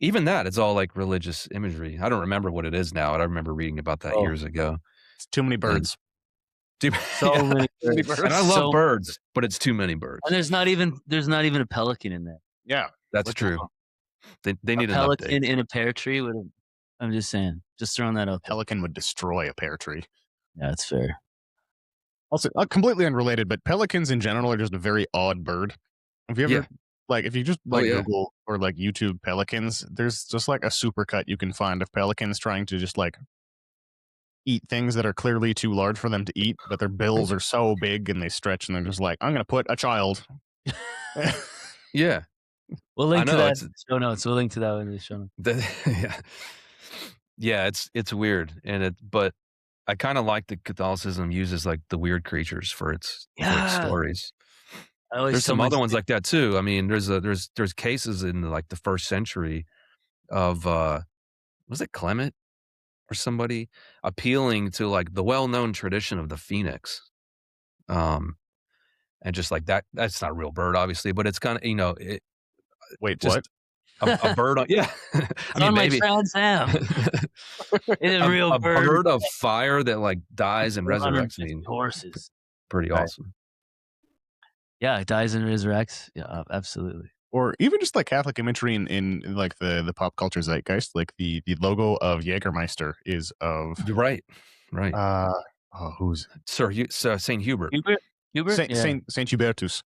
Even that, it's all like religious imagery. I don't remember what it is now. I remember reading about that years ago. It's too many birds. So many birds. And I love birds, but it's too many birds. And there's not even a pelican in there. Yeah. That's true. They need a an update. pelican in a pear tree would. I'm just saying, just throwing that out there. Pelican would destroy a pear tree. Yeah, that's fair. Also, completely unrelated, but pelicans in general are just a very odd bird. Have you ever, if you just Google or like YouTube pelicans, there's just like a supercut you can find of pelicans trying to just like eat things that are clearly too large for them to eat, but their bills are so big and they stretch and they're just like, I'm going to put a child. Yeah. We'll link to that in the show notes. We'll link to that in the show notes. Yeah, it's weird. But I kind of like that Catholicism uses like the weird creatures for its stories. There's some other ones like that too. I mean, there's cases in like the first century of was it Clement or somebody appealing to like the well-known tradition of the phoenix. And just like that's not a real bird, obviously, but it's kind of, wait, what? A bird on, yeah. I mean, maybe Trans Am. It's a real bird. A bird of fire that like dies and resurrects. I mean, horses. Pretty awesome. Yeah, it dies and resurrects. Yeah, absolutely. Or even just like Catholic imagery in like the pop culture zeitgeist, like the logo of Jägermeister is of right. Who's Saint Hubert? Saint Hubertus.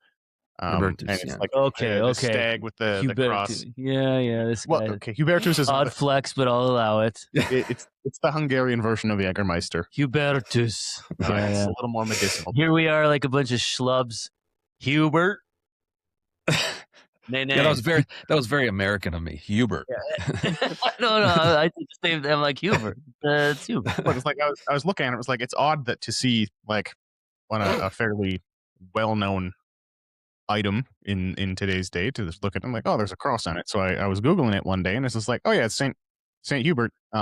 Hubertus, and it's like okay, stag with the cross. Yeah, this guy. Well, okay, Hubertus is odd flex, but I'll allow it. It's the Hungarian version of Jägermeister. Hubertus. It's a little more medicinal. Here we are, like a bunch of schlubs. Hubert. Yeah, that was very American of me, Hubert. Yeah. No, I did the same thing. I'm like Hubert. It's Hubert. But it's like I was looking at it. It was like it's odd that to see like on a fairly well-known item in today's day to just look at it. I'm like, oh, there's a cross on it. So I was Googling it one day and it's just like, oh yeah, it's Saint Hubert. No.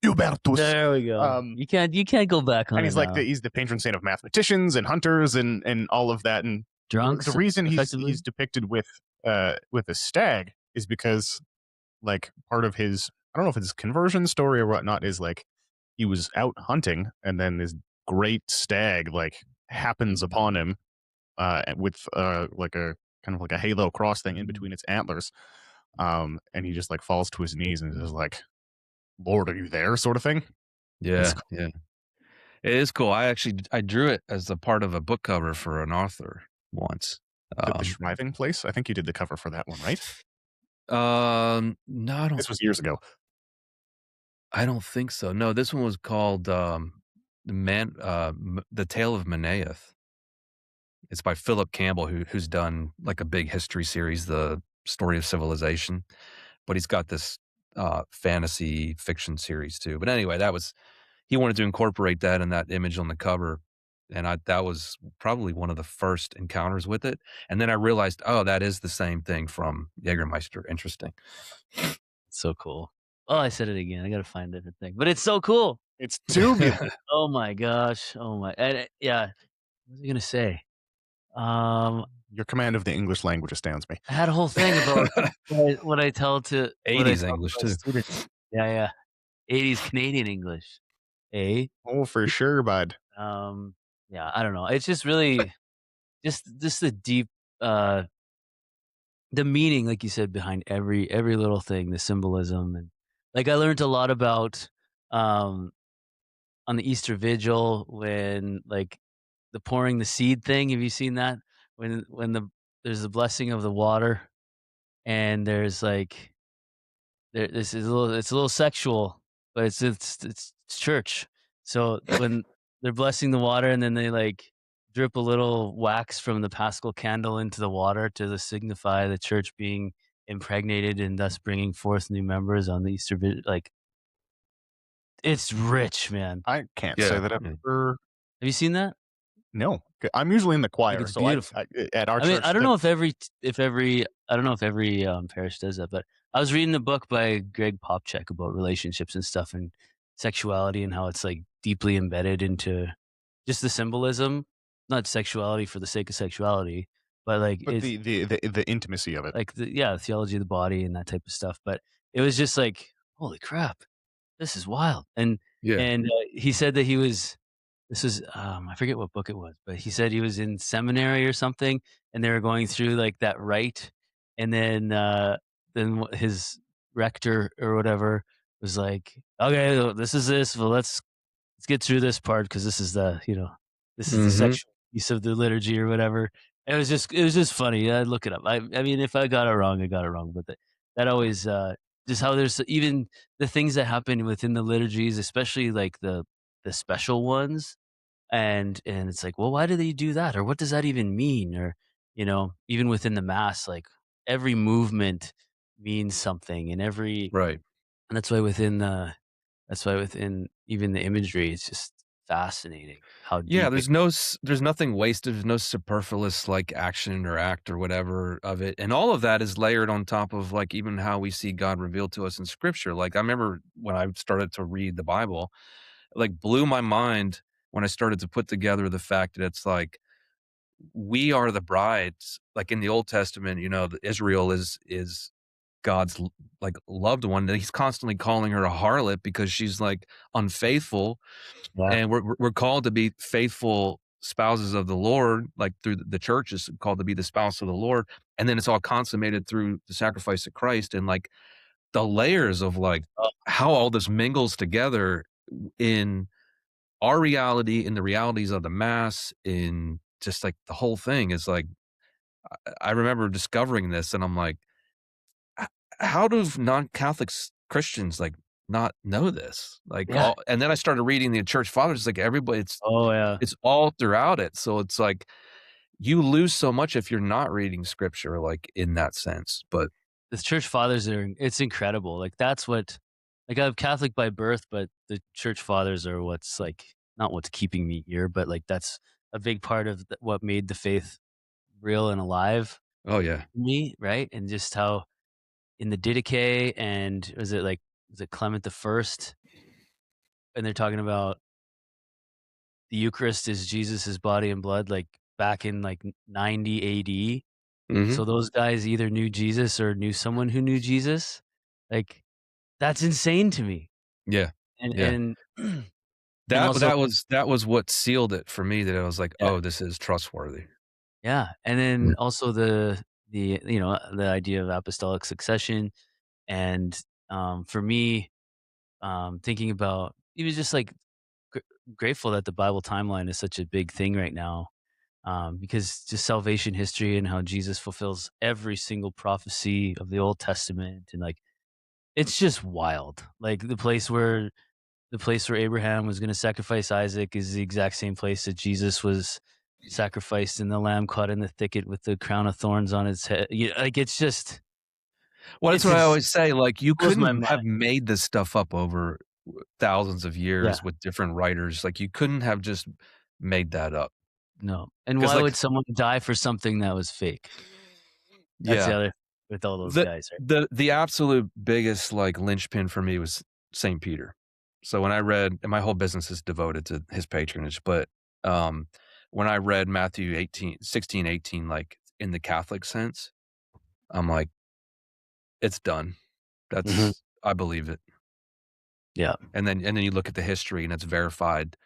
Hubertus. There we go. You can't go back on. And he's like he's the patron saint of mathematicians and hunters and all of that. And drunks. The reason he's depicted with a stag is because like part of his, I don't know if it's his conversion story or whatnot, is like he was out hunting and then this great stag like happens upon him with like a kind of like a halo cross thing in between its antlers, and he just like falls to his knees and is like, Lord, are you there, sort of thing. Yeah. It is cool. I drew it as a part of a book cover for an author once. The Shriving Place, I think you did the cover for that one, right? No, I don't. This was years ago. I don't think so. No, this one was called The Tale of Menaeth. It's by Philip Campbell, who's done like a big history series, The Story of Civilization, but he's got this fantasy fiction series too. But anyway, he wanted to incorporate that in that image on the cover, and that was probably one of the first encounters with it. And then I realized, oh, that is the same thing from Jägermeister. Interesting. So cool. Oh, I said it again. I got to find a different thing, but it's so cool. It's tubular. Oh my gosh. Oh my. Yeah. What was I gonna say? Your command of the English language astounds me. I had a whole thing about what I tell to 80s English too. Students. Yeah. 80s Canadian English. Oh, for sure, bud. Yeah, I don't know. It's just really just the deep the meaning, like you said, behind every little thing, the symbolism. And like I learned a lot about on the Easter Vigil when like the pouring the seed thing. Have you seen that? When there's the blessing of the water and there's like this is a little it's a little sexual, but it's church. So when they're blessing the water and then they like drip a little wax from the Paschal candle into the water to signify the church being impregnated and thus bringing forth new members on the like it's rich, man. I can't say Yeah, that I've yeah. ever. Have you seen that? No, I'm usually in the Like choir, it's so beautiful. I at our I mean, church I don't that know I don't know if every parish does that, but I was reading a book by Greg Popchak about relationships and stuff and sexuality and how it's like deeply embedded into just the symbolism, not sexuality for the sake of sexuality, but like but it's the intimacy of it. like the theology of the body and that type of stuff. But it was just like, holy crap, this is wild. Yeah. And he said that he was this is, I forget what book it was, but he said he was in seminary or something, and they were going through like that rite, and then his rector or whatever was like, "Okay, this is this. Well, let's get through this part because this is this is the Mhm. sexual piece of the liturgy or whatever." It was just funny. I look it up. I mean, if I got it wrong, I got it wrong. But that always just how there's even the things that happen within the liturgies, especially like the special ones and it's like, well, why do they do that? Or what does that even mean? Or, even within the mass, like every movement means something Right. and that's why within even the imagery, it's just fascinating how Yeah, deep it there's nothing wasted, there's no superfluous, like, action or act or whatever of it, and all of that is layered on top of, like, even how we see God revealed to us in Scripture. Like, I remember when I started to read the Bible, like, blew my mind when I started to put together the fact that it's like, we are the brides. Like, in the Old Testament, Israel is God's like, loved one, and he's constantly calling her a harlot because she's, like, unfaithful, yeah. and we're called to be faithful spouses of the Lord, like, through the church is called to be the spouse of the Lord, and then it's all consummated through the sacrifice of Christ, and, like, the layers of, like, Oh, how all this mingles together in our reality, in the realities of the mass, in just, like, the whole thing is, like, I remember discovering this, and I'm like, "H how do non-Catholics Christians, like, not know this?" Like, yeah. all and then I started reading the church fathers, like, everybody Oh, yeah. it's all throughout it, so it's like, you lose so much if you're not reading scripture, like, in that sense, but The church fathers it's incredible. Like that's like I'm Catholic by birth, but the church fathers are what's like, not what's keeping me here, but like that's a big part of what made the faith real and alive oh, yeah. me, right? And just how in the Didache and was it Clement the First? And they're talking about the Eucharist is Jesus's body and blood, like back in like 90 AD. Mhm. So those guys either knew Jesus or knew someone who knew Jesus. Like that's insane to me. Yeah. And Yeah. and That also that was what sealed it for me that I was like, yeah, "Oh, this is trustworthy." yeah. And Mm. then also the idea of apostolic succession and for me thinking about even just like gr- grateful that the Bible timeline is such a big thing right now, because just salvation history and how Jesus fulfills every single prophecy of the Old Testament, and like it's just wild. Like the place where Abraham was going to sacrifice Isaac is the exact same place that Jesus was sacrificed, and the lamb caught in the thicket with the crown of thorns on its head. Like Well, that's it's what I just always say, like, you blows my couldn't mind. have made this stuff up over thousands of Yeah, years with different writers, like, you couldn't have just made that up. no. And Because why like would someone die for something that was fake? That's the yeah. other with all those The guys, right? the absolute biggest, like, linchpin for me was Saint Peter. So when I read and my whole business is devoted to his patronage, but, um, when I read Matthew 16:18, like, in the Catholic sense, I'm like, "It's done." Mhm. I believe it. Yeah. And then you look at the history, and it's verified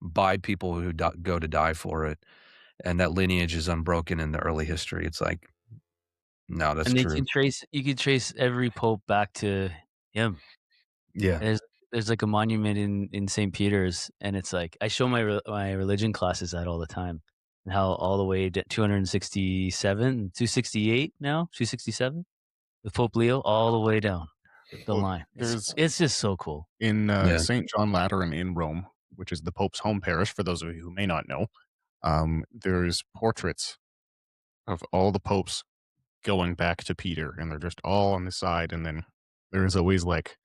by people who go to die for it, and that lineage is unbroken in the early history. It's like, "No, that's And true." you can trace every pope back to him. Yeah. And there's like a monument in St. Peter's, and it's like I show my religion classes that all the time, and how all the way to 267, 268 now, 267. with Pope Leo all the way down the Well, line. there's It's just so cool. in Yeah. St. John Lateran in Rome, which is the Pope's home parish, for those of you who may not know, there's portraits of all the popes going back to Peter, and they're just all on the side, and then there's always like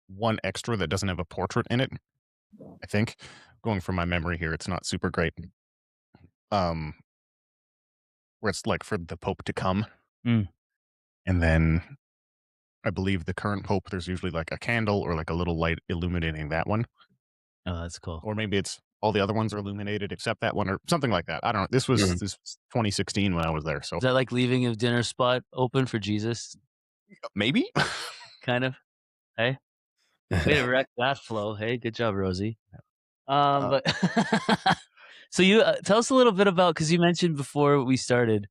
one extra that doesn't have a portrait in it. I think, going from my memory here, it's not super great. Where it's like for the Pope to come, Mm. and then I believe the current Pope, there's usually like a candle or like a little light illuminating that one, Oh, that's cool. or maybe it's all the other ones are illuminated except that one, or something like that. I don't know. This was 2016 when I was there, so Is that like leaving a dinner spot open for Jesus? maybe. Kind of. Hey, way to wreck that flow. Hey, good job, Rosie. But so you tell us a little bit about, because you mentioned before we started,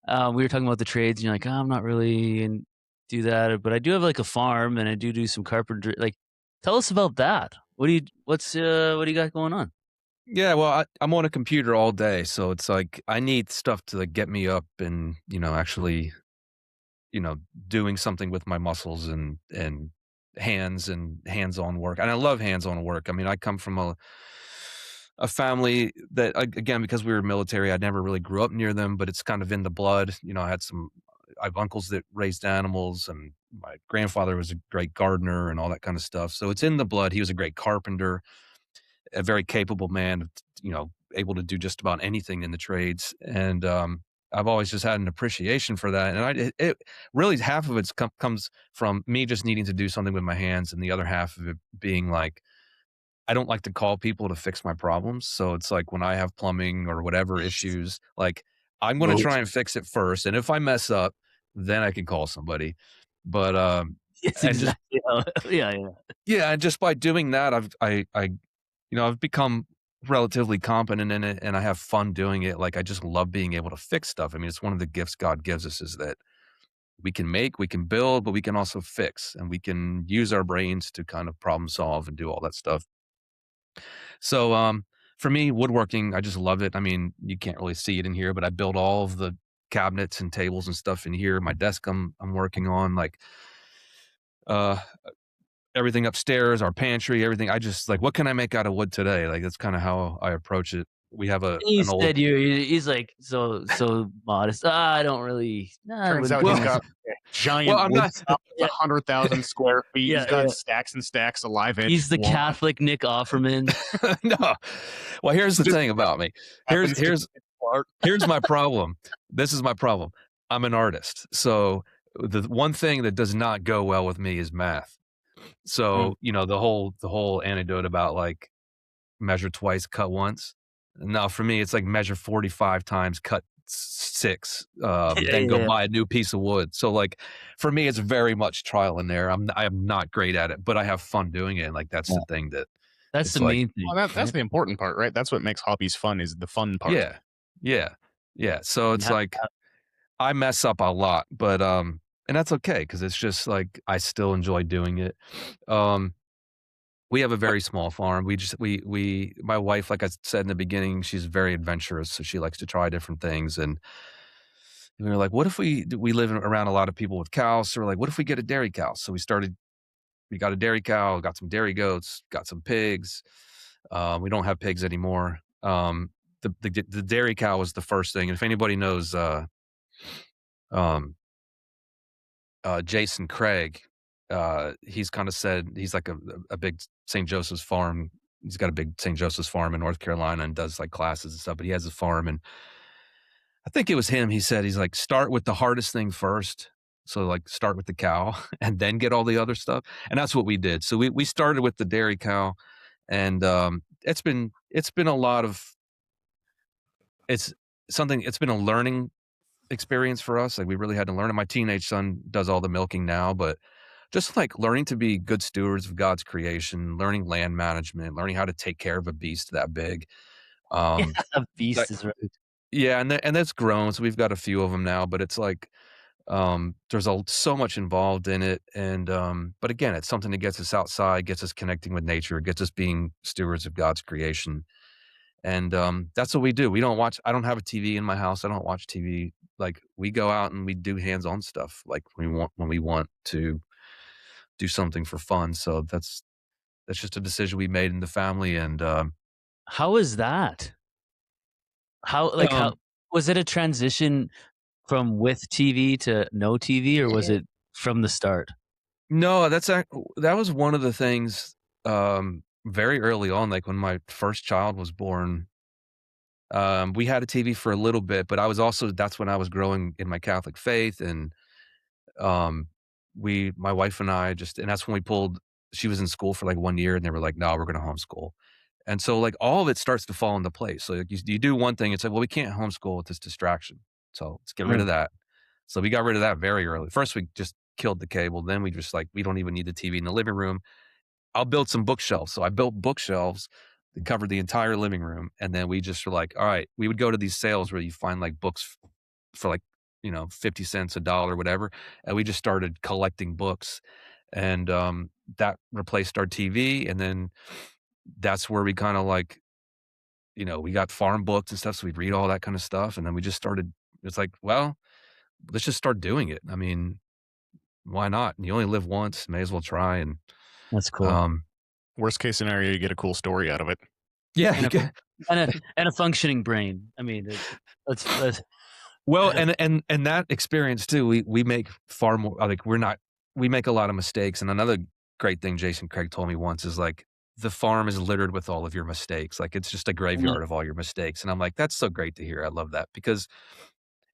we were talking about the trades, and you're like, oh, I'm not really in do that, but I do have like a farm, and I do some carpentry. Like, tell us about that. What do you got going on? Yeah, well, I'm on a computer all day, so it's like I need stuff to like get me up and actually doing something with my muscles and hands and hands-on work. And I love hands-on work. I mean, I come from a family that again, because we were military, I never really grew up near them, but it's kind of in the blood. I have uncles that raised animals, and my grandfather was a great gardener and all that kind of stuff. So it's in the blood. He was a great carpenter, a very capable man, able to do just about anything in the trades. And I've always just had an appreciation for that. And it really, half of it comes from me just needing to do something with my hands, and the other half of it being like, I don't like to call people to fix my problems. So it's like when I have plumbing or whatever issues, like I'm going to try and fix it first. And if I mess up, then I can call somebody. But It's and just exactly how, yeah. yeah, and just by doing that, I've become relatively competent in it, and I have fun doing it. Like, I just love being able to fix stuff. I mean, it's one of the gifts God gives us, is that we can make, we can build, but we can also fix, and we can use our brains to kind of problem solve and do all that stuff. So, for me, woodworking, I just love it. I mean, you can't really see it in here, but I built all of the cabinets and tables and stuff in here. My desk I'm working on, like, uh everything upstairs, our pantry, everything. I just like, what can I make out of wood today? Like, that's kind of how I approach it. We have He an old, said he's like so modest. I don't really. I Turns wouldn't out call he's myself. got a giant well, I'm wood not, shop Yeah, with 100,000 square feet. yeah, He's got yeah. stacks and stacks of live edge He's the lawn. Catholic Nick Offerman. no. Well, here's the Just thing about me. Here's, happens to here's, be art. here's my problem. This is my problem. I'm an artist. So the one thing that does not go well with me is math. Mm. So, the whole anecdote about like measure twice, cut once. No, for me, it's like measure 45 times, cut 6, Yeah, then go yeah. buy a new piece of wood. So like, for me, it's very much trial and error. I am not great at it, but I have fun doing it. And like, that's Yeah. the thing that That's it's the like, main thing, Well, that's right? the important part, right? That's what makes hobbies fun, is the fun part. yeah, yeah, yeah. So You it's have like, I mess up a lot, but, and that's okay, 'cause it's just like, I still enjoy doing it. Um, We have a very small farm. My wife, like I said in the beginning, she's very adventurous, so she likes to try different things. And we were like, what if we live around a lot of people with cows? So we're like, what if we get a dairy cow? So we got a dairy cow, got some dairy goats, got some pigs. We don't have pigs anymore. The dairy cow was the first thing. And if anybody knows, um, Jason Craig, he's kind of said he's like a big St. Joseph's farm. He's got a big St. Joseph's farm in North Carolina and does like classes and stuff, but he has a farm. And I think it was him. He said, he's like, start with the hardest thing first. So like start with the cow and then get all the other stuff. And that's what we did. So we started with the dairy cow, and it's been a lot of, it's it's been a learning experience for us. Like, we really had to learn. And my teenage son does all the milking now, but just like learning to be good stewards of God's creation, learning land management, learning how to take care of a beast that big. yeah, a Like, beast is right. yeah, and that's grown. So we've got a few of them now, but it's like, there's so much involved in it. And, but again, it's something that gets us outside, gets us connecting with nature, gets us being stewards of God's creation. And, that's what we do. I don't have a TV in my house. I don't watch TV like we go out and we do hands-on stuff, like when we want to do something for fun. So that's just a decision we made in the family, and How is that? How um, was it a transition from with TV to no TV, or was it from the start? no, that was one of the things very early on, like when my first child was born. We had a TV for a little bit, but that's when I was growing in my Catholic faith, and um, my wife and I and that's when she was in school for like 1 year, and they were like, "No, we're going to homeschool." And so like all of it starts to fall into place. So like you do one thing, it's like, well, we can't homeschool with this distraction. So let's get rid of Mm, that. So we got rid of that very early. First, we just killed the cable. Then we just like, we don't even need the TV in the living room. I'll build some bookshelves. So I built bookshelves that covered the entire living room. And then we just were like, all right, we would go to these sales where you find like books for like, 50 cents, a dollar, whatever. And we just started collecting books. And that replaced our TV. And then that's where we kind of like, we got farm books and stuff. So we'd read all that kind of stuff. And then we just started, it's like, well, let's just start doing it. I mean, why not? You only live once, may as well try. And that's cool. um, Worst case scenario, you get a cool story out of it. yeah, And a functioning brain. I mean, let's well, and that experience too, we make far more like we make a lot of mistakes. And another great thing Jason Craig told me once is like the farm is littered with all of your mistakes. Like it's just a graveyard of all your mistakes. And I'm like, that's so great to hear. I love that because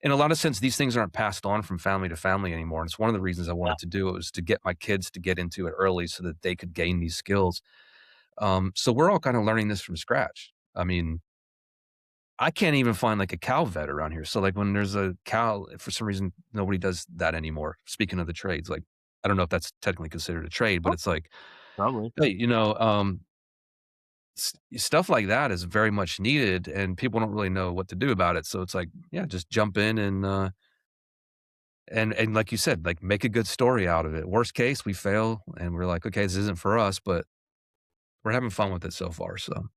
in a lot of sense, these things aren't passed on from family to family anymore. And it's one of the reasons I yeah, wanted to do it was to get my kids to get into it early so that they could gain these skills. So we're all kind of learning this from scratch. I mean, I can't even find like a cow vet around here. So like when there's a cow, for some reason, nobody does that anymore. Speaking of the trades, like I don't know if that's technically considered a trade, but it's like, probably. hey, stuff like that is very much needed, and people don't really know what to do about it. So it's like, yeah, just jump in and like you said, like make a good story out of it. Worst case, we fail, and we're like, okay, this isn't for us, but we're having fun with it so far. So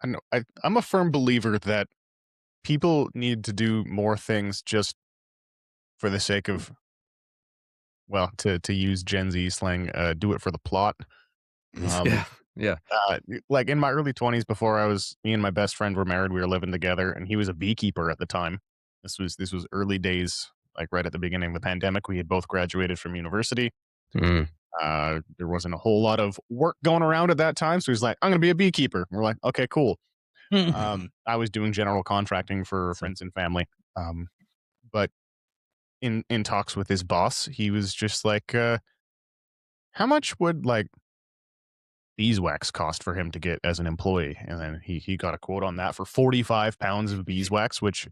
I know I'm a firm believer that people need to do more things just for the sake of, well, to use Gen Z slang, do it for the plot. Um, yeah, yeah, like in my early 20s, before me and my best friend were married, we were living together, and he was a beekeeper at the time. This was early days, like right at the beginning of the pandemic. We had both graduated from university. mm, There wasn't a whole lot of work going around at that time, so he's like, "I'm going to be a beekeeper." We're like, "Okay, cool." I was doing general contracting for So friends and family. But in talks with his boss, he was just like, "How much would like beeswax cost for him to get as an employee?" And then he got a quote on that for 45 pounds of beeswax, which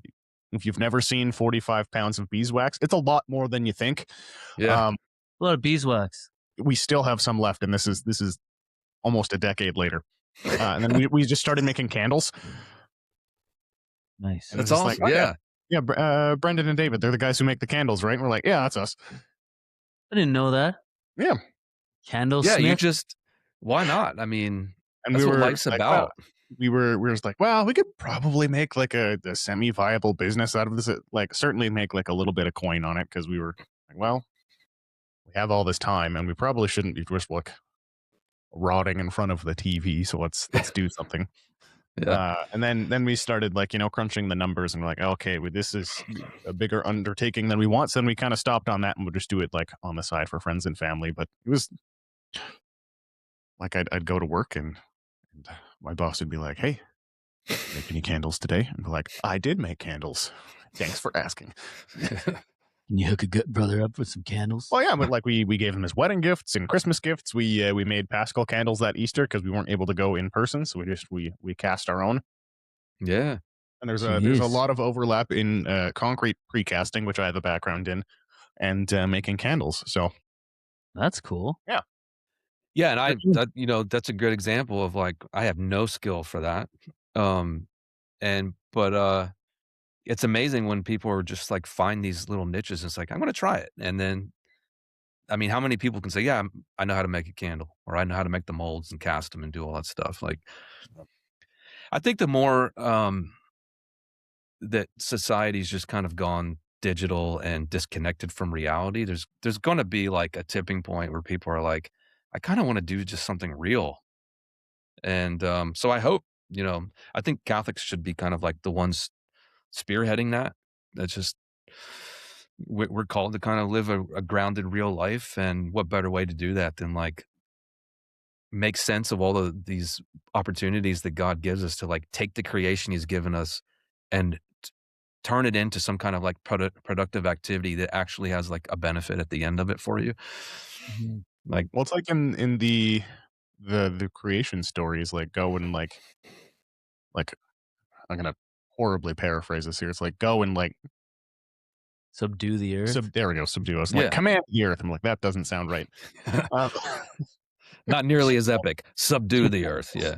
if you've never seen 45 pounds of beeswax, it's a lot more than you think. yeah. Um, a lot of beeswax. we still have some left, and this is almost a decade later. And then we just started making candles, Nice. and it's That's just like, awesome. "Oh, yeah. Yeah. Yeah, Brendan and David, they're the guys who make the candles, right?" And we're like, "Yeah, that's us." I didn't know that. Yeah. Yeah, you Candlesmith. just why not? I mean, And we that's what were life's like, "Well," about. we were just like, "Well, we could probably make like a semi-viable business out of this, like certainly make like a little bit of coin on it," because we were like, "Well, we have all this time, and we probably shouldn't be just like rotting in front of the TV, so let's do something." Yeah. And then we started like, crunching the numbers, and we're like, "Okay, well, this is a bigger undertaking than we want." So then we kind of stopped on that, and we'll just do it like on the side for friends and family. But it was like I'd go to work, and my boss would be like, "Hey, make any candles today?" And be like, "I did make candles. Thanks for asking." Can you hook a good brother up with some candles? Well, yeah, but like we gave him his wedding gifts and Christmas gifts. We made Paschal candles that Easter because we weren't able to go in person, so we cast our own. Yeah. And there's a Jeez, lot of overlap in concrete precasting, which I have a background in, and making candles. So that's cool. yeah, Yeah, and Mm. that's a good example of like I have no skill for that. Um but it's amazing when people are just like find these little niches and it's like I'm going to try it. And then I mean, how many people can say, "Yeah, I know how to make a candle," or "I know how to make the molds and cast them and do all that stuff." Like I think the more that society's just kind of gone digital and disconnected from reality. There's going to be like a tipping point where people are like, I kind of want to do just something real. And so I hope, I think Catholics should be kind of like the ones spearheading that. That's just we're called to kind of live a grounded real life, and what better way to do that than like make sense of all of these opportunities that God gives us to like take the creation He's given us and turn it into some kind of like productive activity that actually has like a benefit at the end of it for you. Mm-hmm. Like, well, it's like in the creation stories, like go and like I'm gonna horribly paraphrase this here. It's like go and like subdue the earth. there we go, subdue us. Yeah. Like command the earth. I'm like, that doesn't sound right. Not nearly as epic. Subdue the earth. Yeah.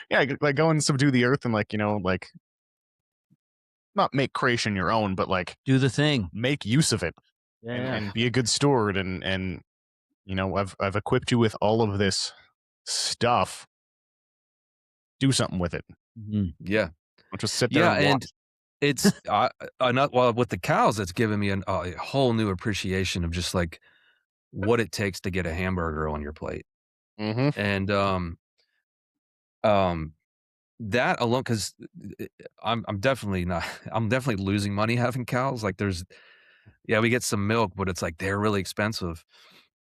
Yeah. Like go and subdue the earth and like, like not make creation your own, but like do the thing, make use of it, and be a good steward. And I've equipped you with all of this stuff. Do something with it. Mm-hmm. Don't just sit there. And it's well, with the cows, it's given me a whole new appreciation of just like what it takes to get a hamburger on your plate. Mm-hmm. And that alone, because I'm definitely losing money having cows. Like we get some milk, but it's like they're really expensive.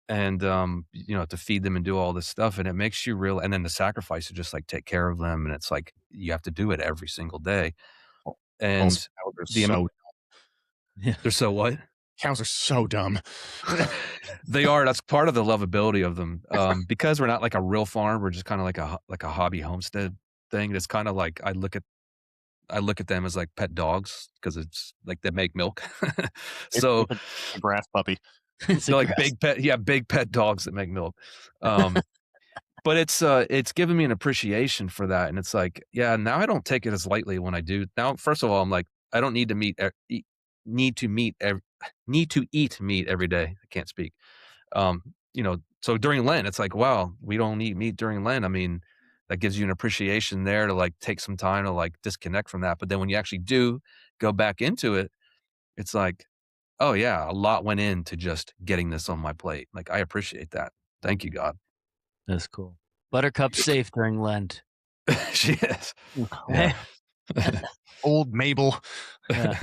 And to feed them and do all this stuff, and it makes you real, and then the sacrifice to just like take care of them, and it's like you have to do it every single day. And they're so what? Cows are so dumb. They are. That's part of the lovability of them. Because we're not like a real farm, we're just kind of like a hobby homestead thing. It's kind of like I look at them as like pet dogs because it's like they make milk. So it's a grass puppy. So like big pet dogs that make milk. But it's given me an appreciation for that, and it's like, now I don't take it as lightly when I do. Now, first of all, I'm like, I don't need to eat meat every day. I can't speak. So during Lent, it's like, wow, we don't eat meat during Lent. I mean, that gives you an appreciation there to like take some time to like disconnect from that. But then when you actually do go back into it, it's like, oh yeah, a lot went into just getting this on my plate. Like, I appreciate that. Thank you, God. That's cool. Buttercup's safe during Lent. She is. Yeah. Old Mabel. Yeah.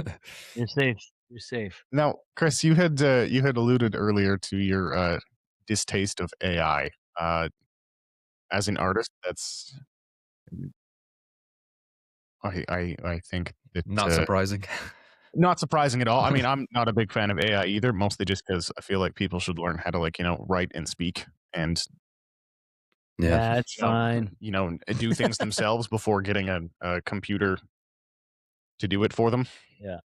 You're safe. You're safe. Now, Chris, you had alluded earlier to your distaste of AI. As an artist, that's I think that not surprising. Not surprising at all. I mean, I'm not a big fan of AI either, mostly just because I feel like people should learn how to like, write and speak and that's fine. Do things themselves before getting a computer to do it for them. Yeah.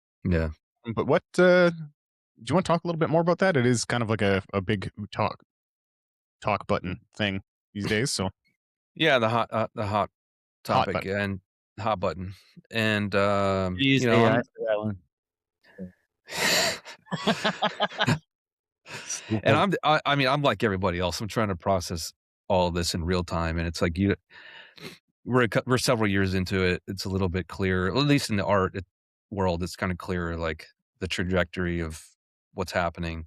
But what do you want to talk a little bit more about that? It is kind of like a big talk button thing these days. So the hot topic and hot button. And AI for that one. And I'm like everybody else. I'm trying to process all of this in real time, and it's like we're several years into it. It's a little bit clearer, at least in the art world. It's kind of clearer, like the trajectory of what's happening.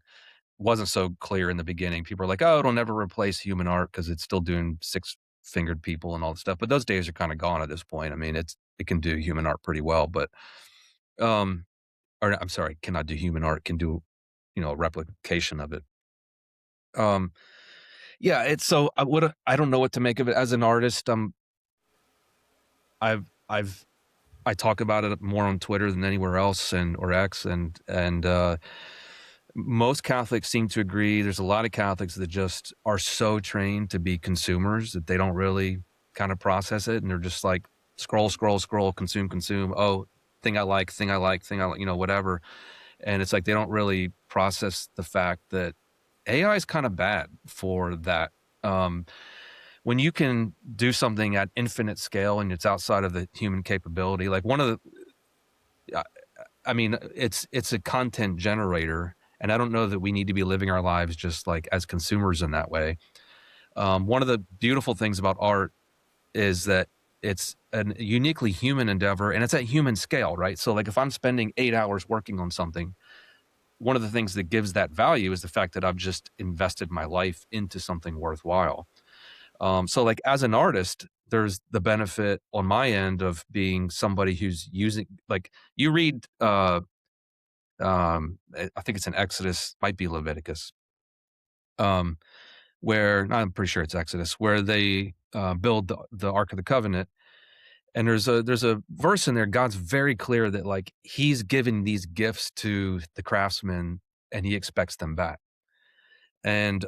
Wasn't so clear in the beginning. People are like, "Oh, it'll never replace human art because it's still doing six-fingered people and all this stuff." But those days are kind of gone at this point. I mean, it can do human art pretty well, but or I'm sorry, cannot do human art, can do, a replication of it. It's so I don't know what to make of it as an artist. I talk about it more on Twitter than anywhere else or X, and most Catholics seem to agree. There's a lot of Catholics that just are so trained to be consumers that they don't really kind of process it, and they're just like scroll, consume. Oh, thing I like, whatever. And it's like they don't really process the fact that AI is kind of bad for that. When you can do something at infinite scale and it's outside of the human capability, like it's a content generator, and I don't know that we need to be living our lives just like as consumers in that way. One of the beautiful things about art is that it's a uniquely human endeavor, and it's at human scale, right? So like if I'm spending 8 hours working on something, one of the things that gives that value is the fact that I've just invested my life into something worthwhile. So like as an artist, there's the benefit on my end of being somebody who's using, like, you read I think it's in Exodus, might be Leviticus, um, where I'm pretty sure it's Exodus, where they build the Ark of the Covenant. And there's a verse in there. God's very clear that like he's giving these gifts to the craftsmen and he expects them back. And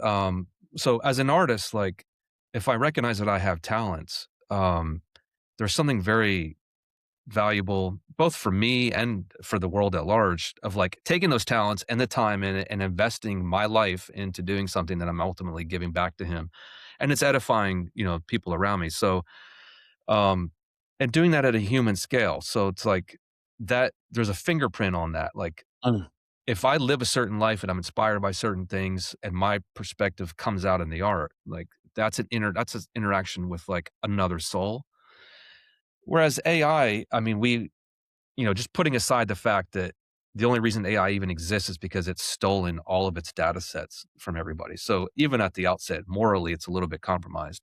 so as an artist, like if I recognize that I have talents, there's something very valuable both for me and for the world at large of like taking those talents and the time in it and investing my life into doing something that I'm ultimately giving back to him. And it's edifying, people around me. So um, and doing that at a human scale. So it's like that there's a fingerprint on that. Like Mm, if I live a certain life and I'm inspired by certain things and my perspective comes out in the art, like that's an interaction with like another soul. Whereas I mean, just putting aside the fact that the only reason AI even exists is because it's stolen all of its data sets from everybody. So even at the outset, morally, it's a little bit compromised.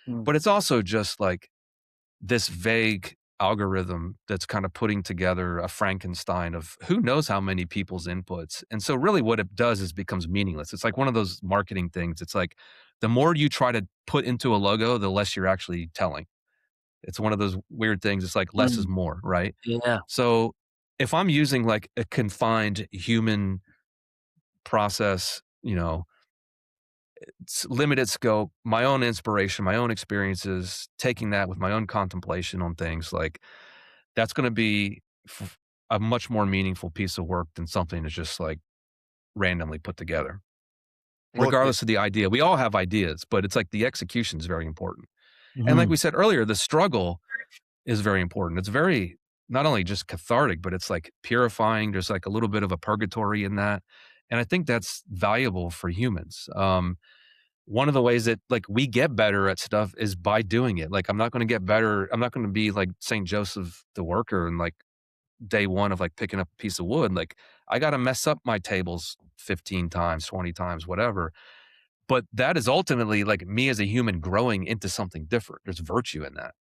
mm, But it's also just like this vague algorithm that's kind of putting together a Frankenstein of who knows how many people's inputs. And so really what it does is becomes meaningless. It's like one of those marketing things. It's like the more you try to put into a logo, the less you're actually telling. It's one of those weird things. It's like less is mm. more, right? Yeah. So if I'm using like a confined human process, limited scope, my own inspiration, my own experiences, taking that with my own contemplation on things, like that's going to be a much more meaningful piece of work than something that's just like randomly put together. Well, Regardless of the idea, we all have ideas, but it's like the execution is very important. And like Mhm. we said earlier, the struggle is very important. It's very not only just cathartic, but it's like purifying. There's like a little bit of a purgatory in that. And I think that's valuable for humans. One of the ways that like we get better at stuff is by doing it. Like I'm not going to get better. I'm not going to be like St. Joseph the worker and like day one of like picking up a piece of wood. Like I got to mess up my tables 15 times, 20 times, whatever. But that is ultimately like me as a human growing into something different. There's virtue in that.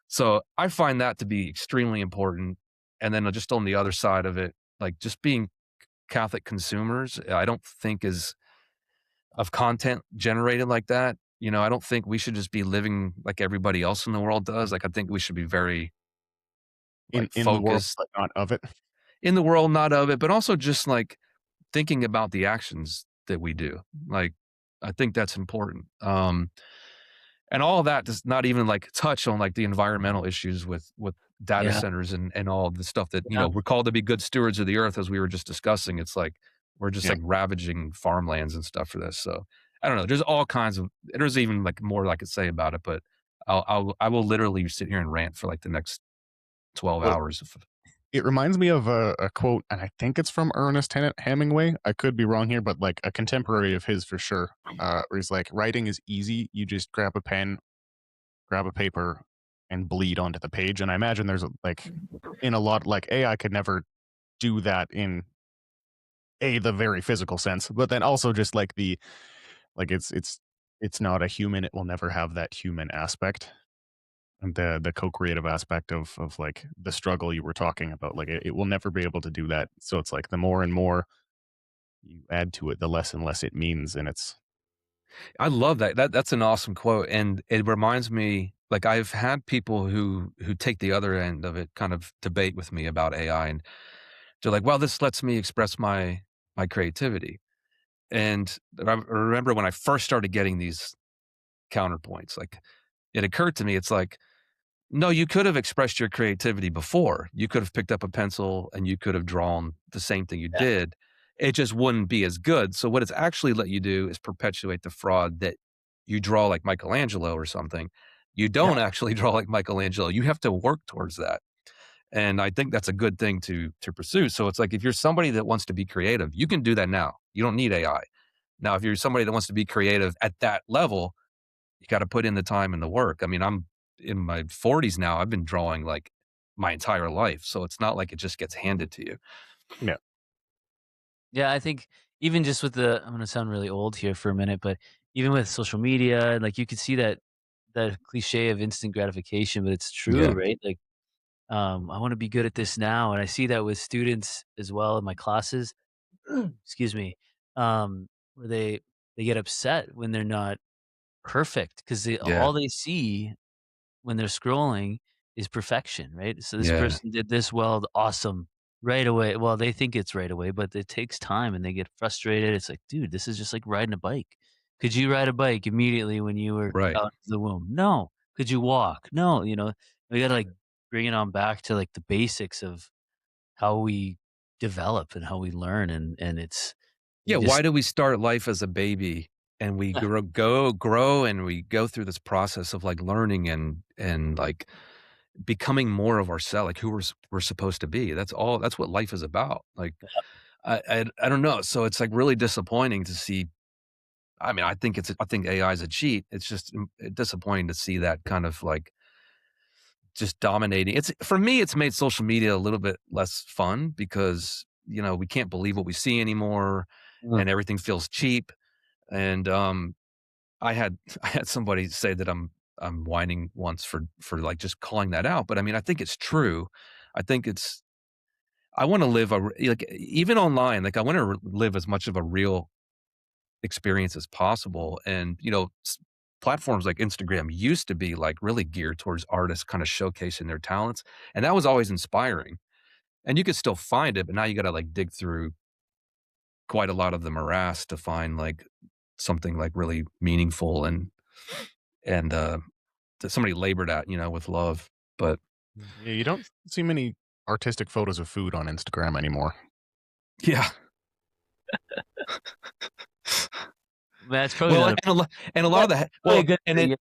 So I find that to be extremely important. And then just on the other side of it, like just being Catholic consumers, I don't think is of content generated like that. I don't think we should just be living like everybody else in the world does. Like I think we should be very in like in the world, focused but not of it. in the world, not of it, but also just like thinking about the actions that we do. Like I think that's important. And all of that does not even like touch on like the environmental issues with data Yeah, centers and all of the stuff that, yeah. we're called to be good stewards of the earth as we were just discussing. It's like we're just Yeah. like ravaging farmlands and stuff for this. So I don't know. There's all kinds of there's even like more I could say about it, but I will literally sit here and rant for like the next 12 Well, hours of it reminds me of a quote, and I think it's from Ernest Hemingway. I could be wrong here, but like a contemporary of his for sure. Where he's like, writing is easy. You just grab a pen, grab a paper, and bleed onto the page. And I imagine there's like in a lot like AI could never do that in the very physical sense, but then also just like like it's not a human. It will never have that human aspect and the co-creative aspect of like the struggle you were talking about. Like it will never be able to do that. So it's like the more and more you add to it, the less and less it means, and it's I love that. That's an awesome quote. And it reminds me like I've had people who take the other end of it kind of debate with me about AI and they're like, well, this lets me express my creativity. And I remember when I first started getting these counterpoints, like it occurred to me, it's like, no, you could have expressed your creativity before. You could have picked up a pencil and you could have drawn the same thing you Yeah. did. It just wouldn't be as good. So what it's actually let you do is perpetuate the fraud that you draw like Michelangelo or something. You yeah. don't actually draw like Michelangelo. You have to work towards that. And I think that's a good thing to pursue. So it's like if you're somebody that wants to be creative, you can do that now. You don't need AI. Now, if you're somebody that wants to be creative at that level, you got to put in the time and the work. I mean, in my 40s now. I've been drawing like my entire life, so it's not like it just gets handed to you. Yeah. Yeah, I think even just with the I'm gonna sound really old here for a minute, but even with social media, like you could see that cliche of instant gratification, but it's true, Yeah, right? Like, I want to be good at this now, and I see that with students as well in my classes. Excuse me, where they get upset when they're not perfect because yeah, all they see when they're scrolling is perfection, right? So this yeah, person did this well, awesome, right away. Well, they think it's right away, but it takes time and they get frustrated. It's like, dude, this is just like riding a bike. Could you ride a bike immediately when you were right. out of the womb? No. Could you walk? No. We got to like bring it on back to like the basics of how we develop and how we learn. And it's, Yeah, you why just, do we start life as a baby and we grow and we go through this process of like learning and like becoming more of ourselves, like who we're supposed to be. That's what life is about. Like I don't know. So it's like really disappointing to see. I mean, I think AI is a cheat. It's just disappointing to see that kind of like just dominating. It's for me, it's made social media a little bit less fun because, we can't believe what we see anymore uh, and everything feels cheap. And I had I had somebody say that I'm whining once for like just calling that out, but I mean, I think it's true. I think it's I want to live like even online, like I want to live as much of a real experience as possible. And platforms like Instagram used to be like really geared towards artists kind of showcasing their talents, and that was always inspiring. And you could still find it, but now you got to like dig through quite a lot of the morass to find like something like really meaningful and that somebody labored at, with love. But Yeah, you don't see many artistic photos of food on Instagram anymore. yeah, man, it's probably well, not a, and a lot that's of the probably a well, good thing. Yeah.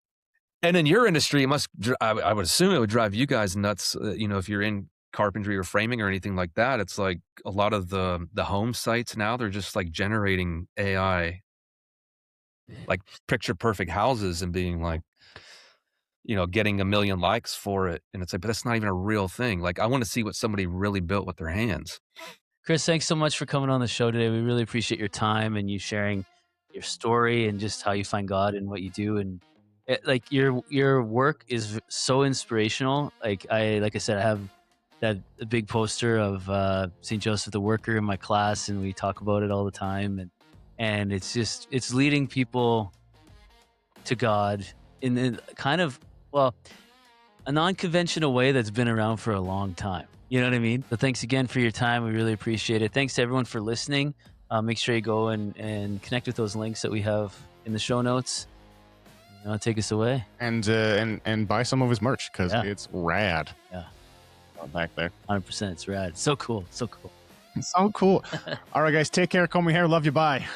and in your industry, it must. I would assume it would drive you guys nuts. If you're in carpentry or framing or anything like that, it's like a lot of the home sites now they're just like generating AI, like picture perfect houses and being like, getting a million likes for it, and it's like, but that's not even a real thing. Like, I want to see what somebody really built with their hands. Chris, thanks so much for coming on the show today. We really appreciate your time and you sharing your story and just how you find God in what you do. And like your work is so inspirational. Like I said, I have that big poster of St. Joseph the Worker in my class, and we talk about it all the time. And it's leading people to God in kind of, well, a non-conventional way that's been around for a long time. You know what I mean? So thanks again for your time. We really appreciate it. Thanks to everyone for listening. Make sure you go and connect with those links that we have in the show notes. Take us away. And buy some of his merch because Yeah. it's rad. Yeah. Back there. 100%. It's rad. So cool. So cool. So cool. All right, guys, take care. Call me here. Love you. Bye.